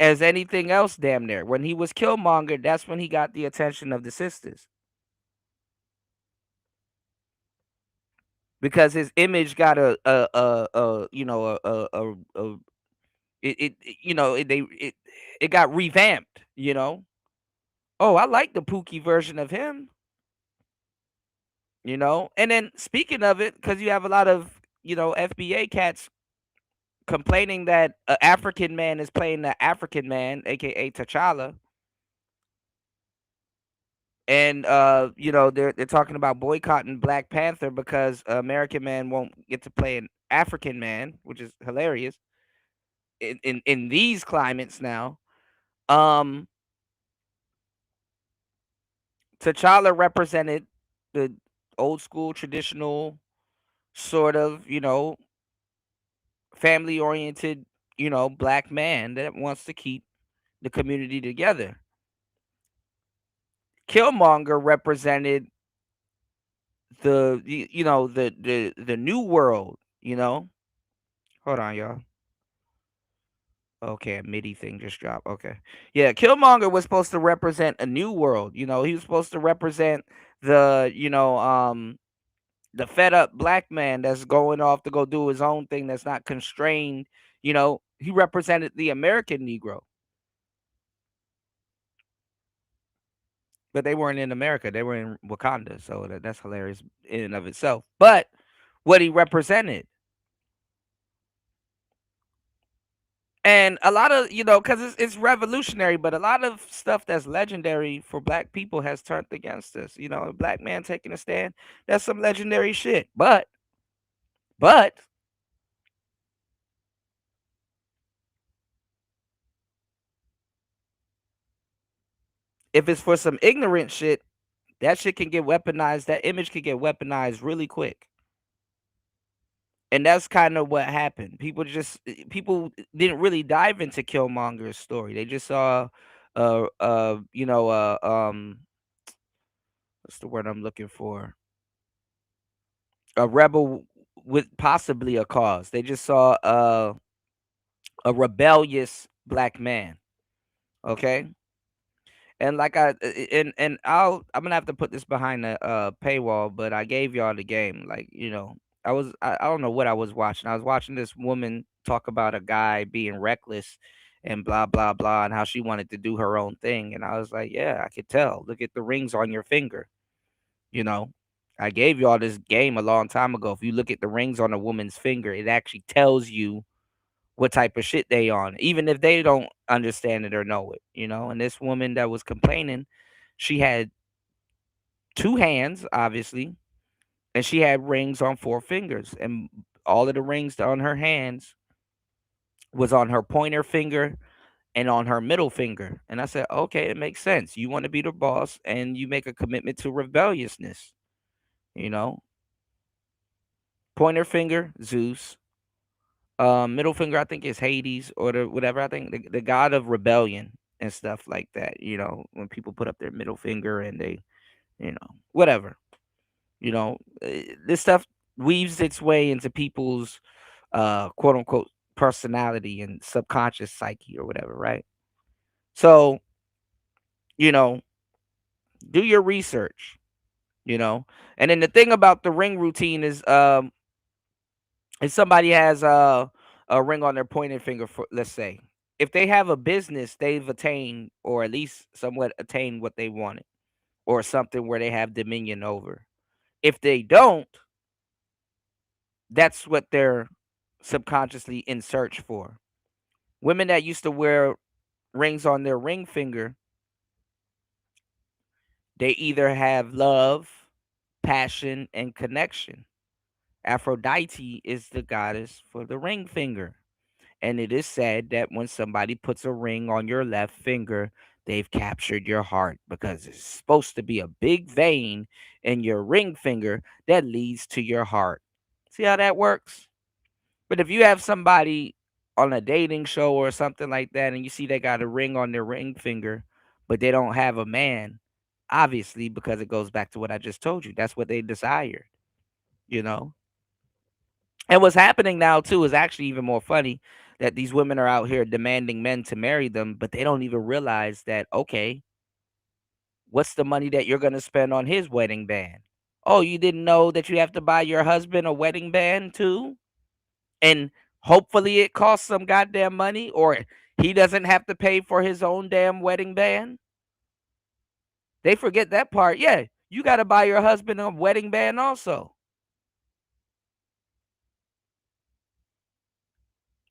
as anything else damn near. When he was Killmonger, that's when he got the attention of the sisters. because his image got a you know a you know it got revamped. You know, oh, I like the Pookie version of him. You know, and then speaking of it, because you have a lot of FBA cats complaining that an African man is playing the African man, aka T'Challa, and they're talking about boycotting Black Panther because American man won't get to play an African man, which is hilarious in these climates now. Um, T'Challa represented the old school traditional sort of family oriented black man that wants to keep the community together. Killmonger represented the new world. Hold on, y'all. Okay, a MIDI thing just dropped. Okay. Yeah, Killmonger was supposed to represent a new world. He was supposed to represent the, the fed up black man that's going off to go do his own thing that's not constrained. He represented the American Negro. But they weren't in America. They were in Wakanda. So that's hilarious in and of itself. But what he represented. And a lot of, because it's revolutionary, but a lot of stuff that's legendary for black people has turned against us. A black man taking a stand, that's some legendary shit. But if it's for some ignorant shit, that shit can get weaponized. That image can get weaponized really quick. And that's kind of what happened. People didn't really dive into Killmonger's story. They just saw what's the word I'm looking for? A rebel with possibly a cause. They just saw a rebellious black man. Okay? And like I'm gonna have to put this behind the paywall, but I gave y'all the game. Like, I don't know what I was watching. I was watching this woman talk about a guy being reckless and blah blah blah and how she wanted to do her own thing. And I was like, yeah, I could tell. Look at the rings on your finger. You know. I gave y'all this game a long time ago. If you look at the rings on a woman's finger, it actually tells you what type of shit they on, even if they don't understand it or know it. And this woman that was complaining, she had two hands, obviously, and she had rings on four fingers, and all of the rings on her hands was on her pointer finger and on her middle finger. And I said, okay, it makes sense. You want to be the boss, and you make a commitment to rebelliousness. You know, pointer finger, Zeus. Middle finger, I think, is Hades or the whatever. I think the god of rebellion and stuff like that. When people put up their middle finger and they, whatever. This stuff weaves its way into people's quote unquote personality and subconscious psyche or whatever, right? So, you know, do your research, And then the thing about the ring routine is if somebody has a ring on their pointing finger, for let's say, if they have a business, they've attained or at least somewhat attained what they wanted, or something where they have dominion over. If they don't, that's what they're subconsciously in search for. Women that used to wear rings on their ring finger, they either have love, passion, and connection. Aphrodite is the goddess for the ring finger. And it is said that when somebody puts a ring on your left finger, they've captured your heart because it's supposed to be a big vein in your ring finger that leads to your heart. See how that works? But if you have somebody on a dating show or something like that and you see they got a ring on their ring finger, but they don't have a man, obviously, because it goes back to what I just told you. That's what they desired, you know? And what's happening now too is actually even more funny that these women are out here demanding men to marry them, but they don't even realize that, okay, what's the money that you're going to spend on his wedding band? Oh, you didn't know that you have to buy your husband a wedding band too? And hopefully it costs some goddamn money, or he doesn't have to pay for his own damn wedding band. They forget that part. Yeah, you got to buy your husband a wedding band also.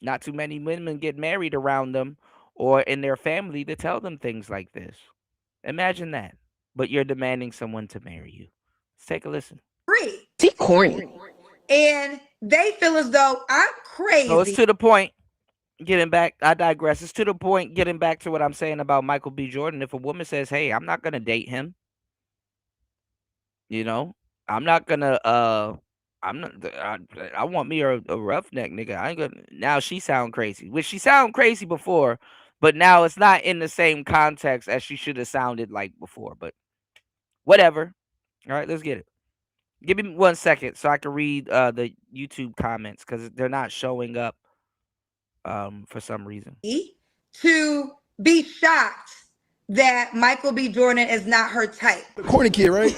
Not too many women get married around them or in their family to tell them things like this. Imagine that. But you're demanding someone to marry you. Let's take a listen. Free. See, corny. And they feel as though I'm crazy. So it's to the point. Getting back, I digress. It's to the point, getting back to what I'm saying about Michael B. Jordan. If a woman says, hey, I'm not going to date him, you know, I'm not going to, I want me a roughneck nigga. I ain't gonna, now she sound crazy, which she sound crazy before, but now it's not in the same context as she should have sounded like before, but whatever. All right, let's get it. Give me 1 second so I can read the YouTube comments because they're not showing up for some reason. To be shocked that Michael B. Jordan is not her type. Corny kid, right?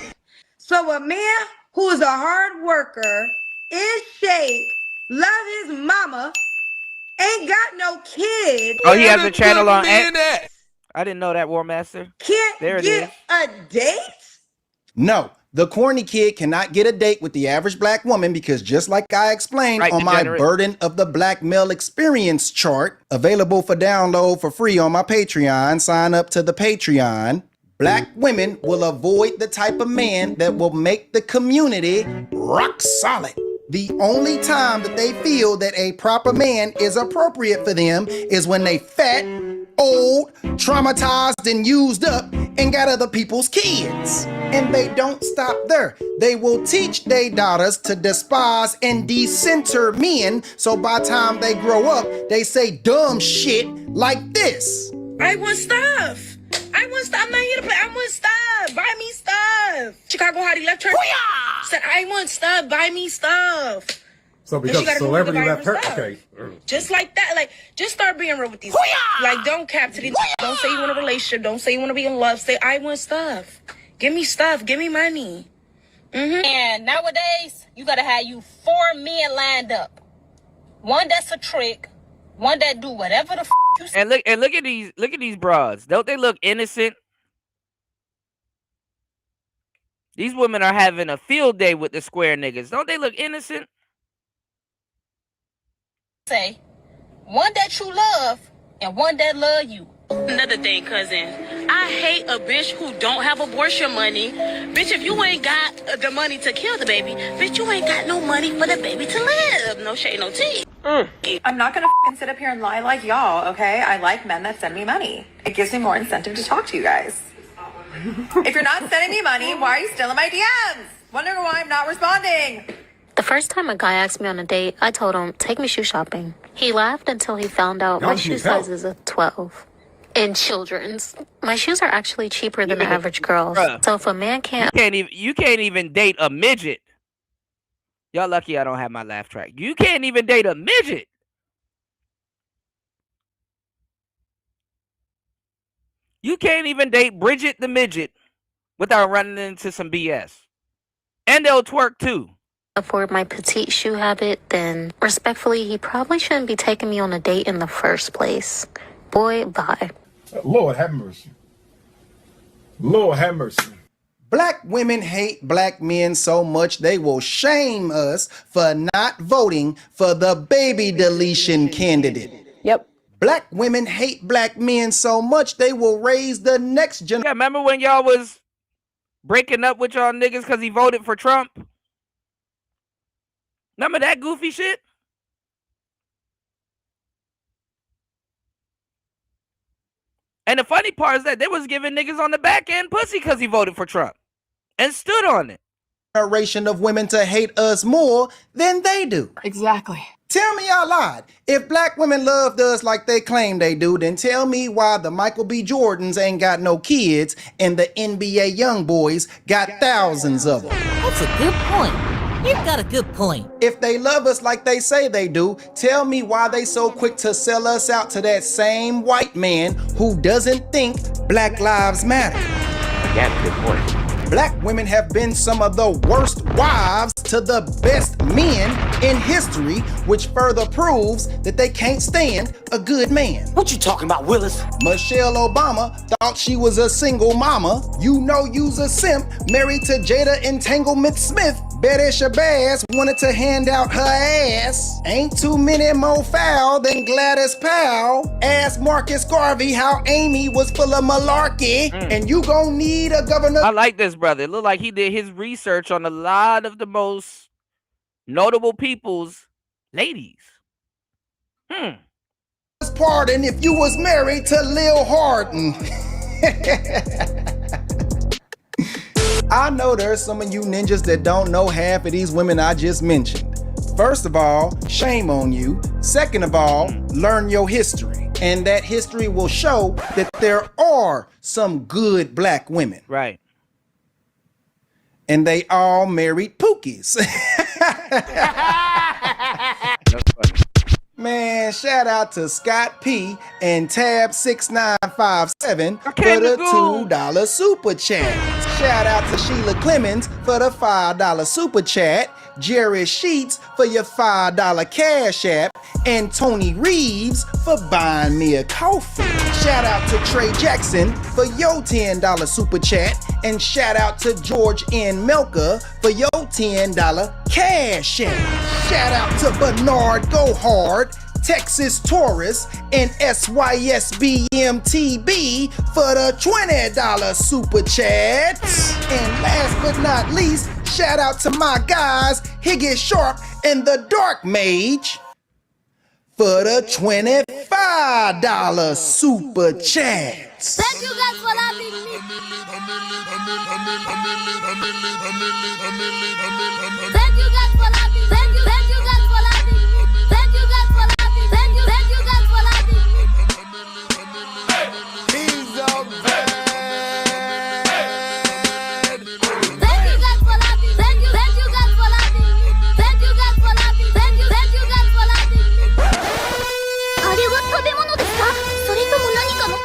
So a man who is a hard worker, in shape, love his mama, ain't got no kids. Oh, he has a channel on X? I didn't know that, War Master. Can't there it get is. a date? No, the corny kid cannot get a date with the average black woman because just like I explained on my Burden of the Black Male Experience chart, available for download for free on my Patreon, sign up to the Patreon. Black women will avoid the type of man that will make the community rock solid. The only time that they feel that a proper man is appropriate for them is when they fat, old, traumatized, and used up and got other people's kids. And they don't stop there. They will teach their daughters to despise and decenter men, so by the time they grow up, they say dumb shit like this. I want stuff. I'm not here to play. I want stuff. Buy me stuff. Chicago Hottie left her. Said, I want stuff. Buy me stuff. So because celebrity left her, okay. Just like that. Like, just start being real with these. Like, don't cap to these. Don't say you want a relationship. Don't say you want to be in love. Say, I want stuff. Give me stuff. Give me money. And nowadays, you gotta have you 4 men lined up. One that's a trick. One that do whatever the you say. And look at these bras. Don't they look innocent? These women are having a field day with the square niggas. Don't they look innocent? Say, one that you love and one that love you. Another thing, cousin, I hate a bitch who don't have abortion money. Bitch, if you ain't got the money to kill the baby, bitch, you ain't got no money for the baby to live. No shade, no tea. I'm not gonna sit up here and lie like y'all, okay? I like men that send me money. It gives me more incentive to talk to you guys. If you're not sending me money, why are you still in my DMs? Wondering why I'm not responding. The first time a guy asked me on a date, I told him, take me shoe shopping. He laughed until he found out my shoe size is a 12. In children's. My shoes are actually cheaper than the average girl's. So if a man can't... You can't even date a midget. Y'all lucky I don't have my laugh track. You can't even date a midget. You can't even date Bridget the midget without running into some BS. And they'll twerk too. afford my petite shoe habit, then respectfully, he probably shouldn't be taking me on a date in the first place. Boy, bye. Lord have mercy. Lord have mercy. Black women hate black men so much they will shame us for not voting for the baby deletion candidate. Yep. Black women hate black men so much they will raise the next generation. Yeah, remember when y'all was breaking up with y'all niggas because he voted for Trump? Remember that goofy shit? And the funny part is that they was giving niggas on the back end pussy because he voted for Trump and stood on it. Generation of women to hate us more than they do. Exactly. Tell me I lied. If black women loved us like they claim they do, then tell me why the Michael B. Jordans ain't got no kids and the NBA young boys got thousands of them. That's a good point. You've got a good point. If they love us like they say they do, tell me why they so quick to sell us out to that same white man who doesn't think Black Lives Matter. Again, good point. Black women have been some of the worst wives to the best men in history, which further proves that they can't stand a good man. What you talking about, Willis? Michelle Obama thought she was a single mama. You know you's a simp, married to Jada Entanglement Smith. Betty Shabazz wanted to hand out her ass. Ain't too many more foul than Gladys Powell. Ask Marcus Garvey how Amy was full of malarkey. And you gon' need a governor. I like this brother. It looked like he did his research on a lot of the most notable people's ladies. Pardon if you was married to Lil Hardin. I know there's some of you ninjas that don't know half of these women I just mentioned. First of all, shame on you. Second of all, learn your history. And that history will show that there are some good black women. Right. And they all married Pookies. That's funny. Man, shout out to Scott P and Tab6957 for the $2 super chat. Shout out to Sheila Clemens for the $5 super chat. Jerry Sheets for your $5 cash app. And Tony Reeves for buying me a coffee. Shout out to Trey Jackson for your $10 super chat. And shout out to George N. Melka for your $10 cash app. Shout out to Bernard Gohard, Texas Taurus, and SYSBMTB for the $20 super chats. And last but not least, shout out to my guys, Higgins Sharp and the Dark Mage for the $25 super chats. Thank you guys for loving me. Thank you guys for loving me. Thank you guys for loving me. Thank you guys for loving me. Thank you guys for loving me. He's a bad. Thank you guys for loving me. Thank you guys for loving me. Thank you guys for loving me. Thank you guys for loving me. あれは食べ物ですか？それとも何かの？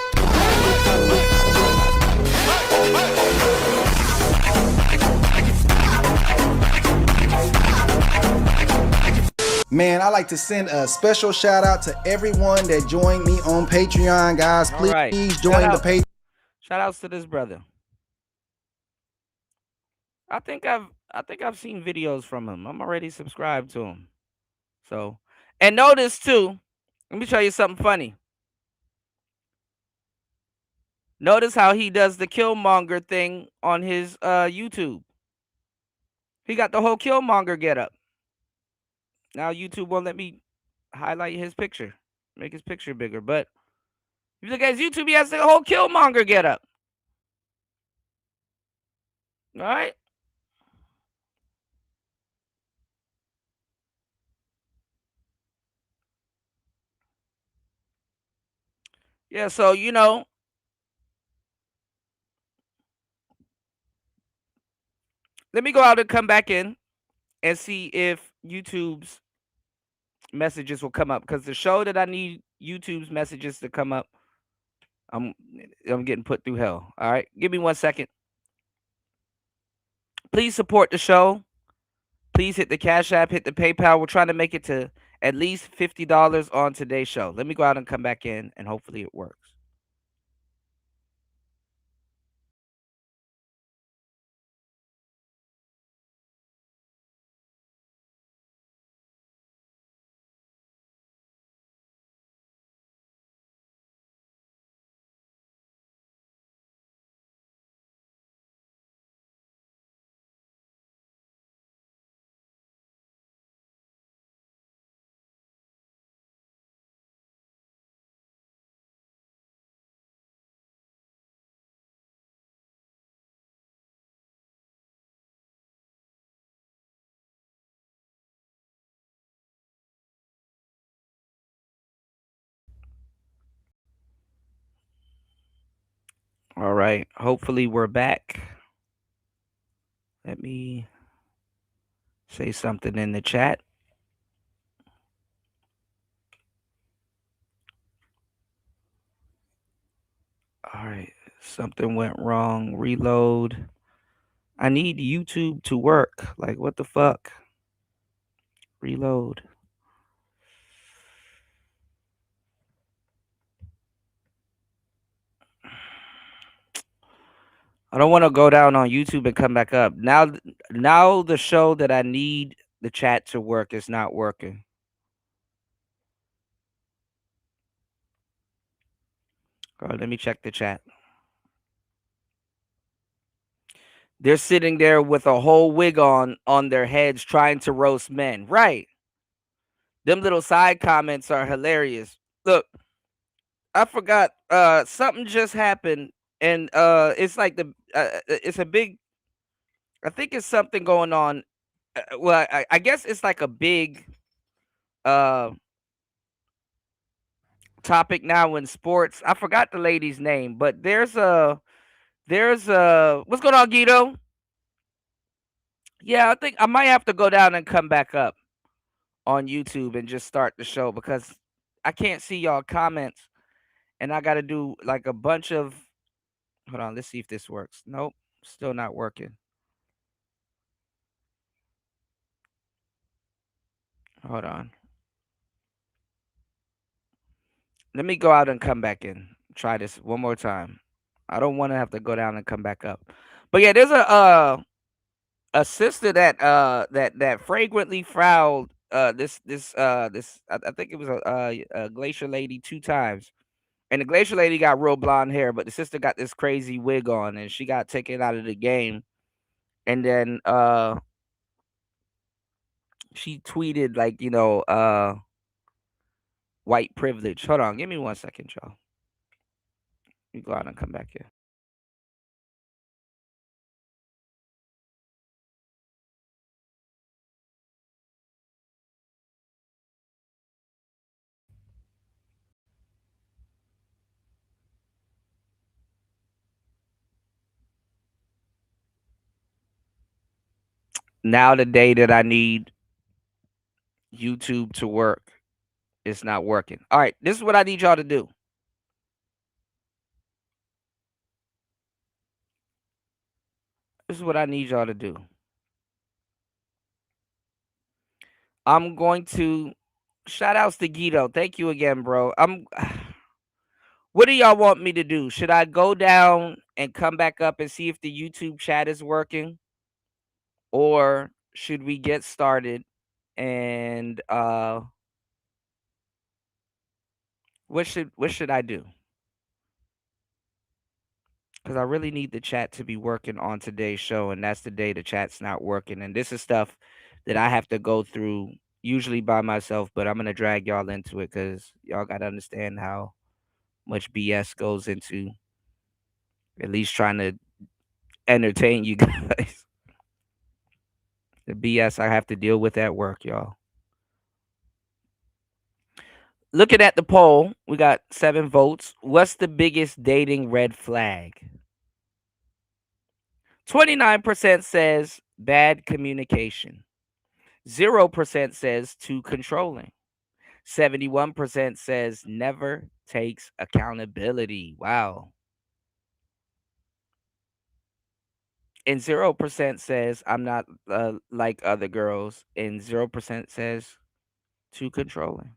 Man, I like to send a special shout out to everyone that joined me on Patreon, guys. Please join the Patreon. Shout outs to this brother. I think I've seen videos from him. I'm already subscribed to him. So, and notice too, let me show you something funny. Notice how he does the Killmonger thing on his YouTube. He got the whole Killmonger get up. Now YouTube won't let me highlight his picture, make his picture bigger. But if you look at his YouTube, he has the whole Killmonger get up. All right. Yeah, so you know, let me go out and come back in and see if YouTube's messages will come up, because the show that I need YouTube's messages to come up, I'm getting put through hell. All right, give me 1 second. Please support the show. Please hit the Cash App, hit the PayPal. We're trying to make it to at least $50 on today's show. Let me go out and come back in, and hopefully it works. All right. Hopefully we're back. Let me say something in the chat. All right. Something went wrong. Reload. I need YouTube to work. Like, what the fuck? Reload. I don't want to go down on YouTube and come back up. Now the show that I need the chat to work is not working. All right, let me check the chat. They're sitting there with a whole wig on their heads trying to roast men. Right. Them little side comments are hilarious. Look, I forgot something just happened and it's like it's a big I think it's something going on. Well, I guess it's like a big uh topic now in sports. I forgot the lady's name, but there's a what's going on, Guido? Yeah, I think I might have to go down and come back up on YouTube and just start the show because I can't see y'all comments and I got to do like a bunch of. Hold on, let's see if this works. Nope, still not working. Hold on. Let me go out and come back in. Try this one more time. I don't want to have to go down and come back up. But yeah, there's a sister that fragrantly fouled this I think it was a glacier lady 2 times. And the glacier lady got real blonde hair, but the sister got this crazy wig on and she got taken out of the game. And then she tweeted like, white privilege. Hold on, give me 1 second, y'all. You go out and come back here. Now the day that I need YouTube to work, it's not working. All right, this is what I need y'all to do. This is what I need y'all to do. I'm going to shout outs to Guido. Thank you again, bro. What do y'all want me to do? Should I go down and come back up and see if the YouTube chat is working? Or should we get started and what should I do? Because I really need the chat to be working on today's show, and that's the day the chat's not working. And this is stuff that I have to go through usually by myself, but I'm gonna drag y'all into it because y'all gotta understand how much BS goes into at least trying to entertain you guys. The BS I have to deal with at work, y'all. Looking at the poll, we got 7 votes. What's the biggest dating red flag? 29% says bad communication. 0% says too controlling. 71% says never takes accountability. Wow. And 0% says I'm not like other girls. And 0% says too controlling.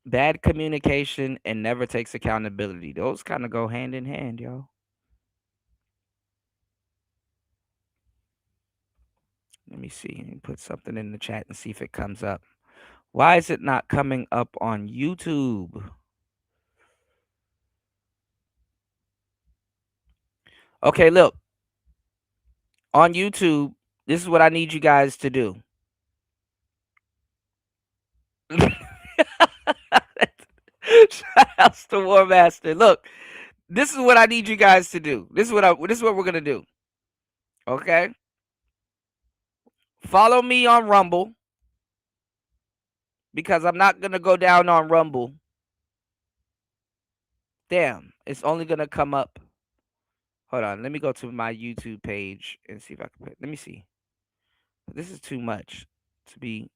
Bad communication and never takes accountability. Those kind of go hand in hand, yo. Let me see. Let me put something in the chat and see if it comes up. Why is it not coming up on YouTube? Okay, look. On YouTube, this is what I need you guys to do. Shout outs to War Master. Look, this is what I need you guys to do. This is what we're gonna do. Okay? Follow me on Rumble. Because I'm not gonna go down on Rumble. Damn, it's only gonna come up. Hold on, let me go to my YouTube page and see if I can put. Let me see. This is too much to be.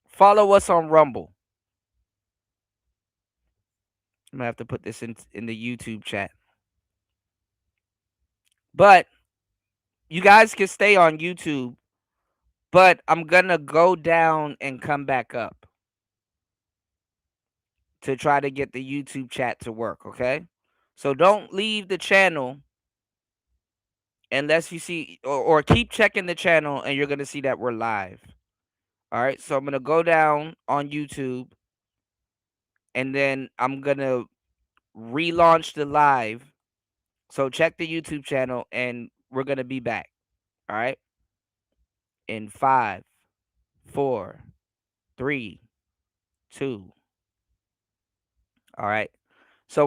Follow us on Rumble. I'm gonna have to put this in the YouTube chat. But You guys can stay on YouTube, but I'm gonna go down and come back up to try to get the YouTube chat to work, okay? So don't leave the channel unless you see, or keep checking the channel and you're gonna see that we're live. All right, so I'm gonna go down on YouTube and then I'm gonna relaunch the live. So check the YouTube channel and we're gonna be back. All right, in 5, 4, 3, 2. All right.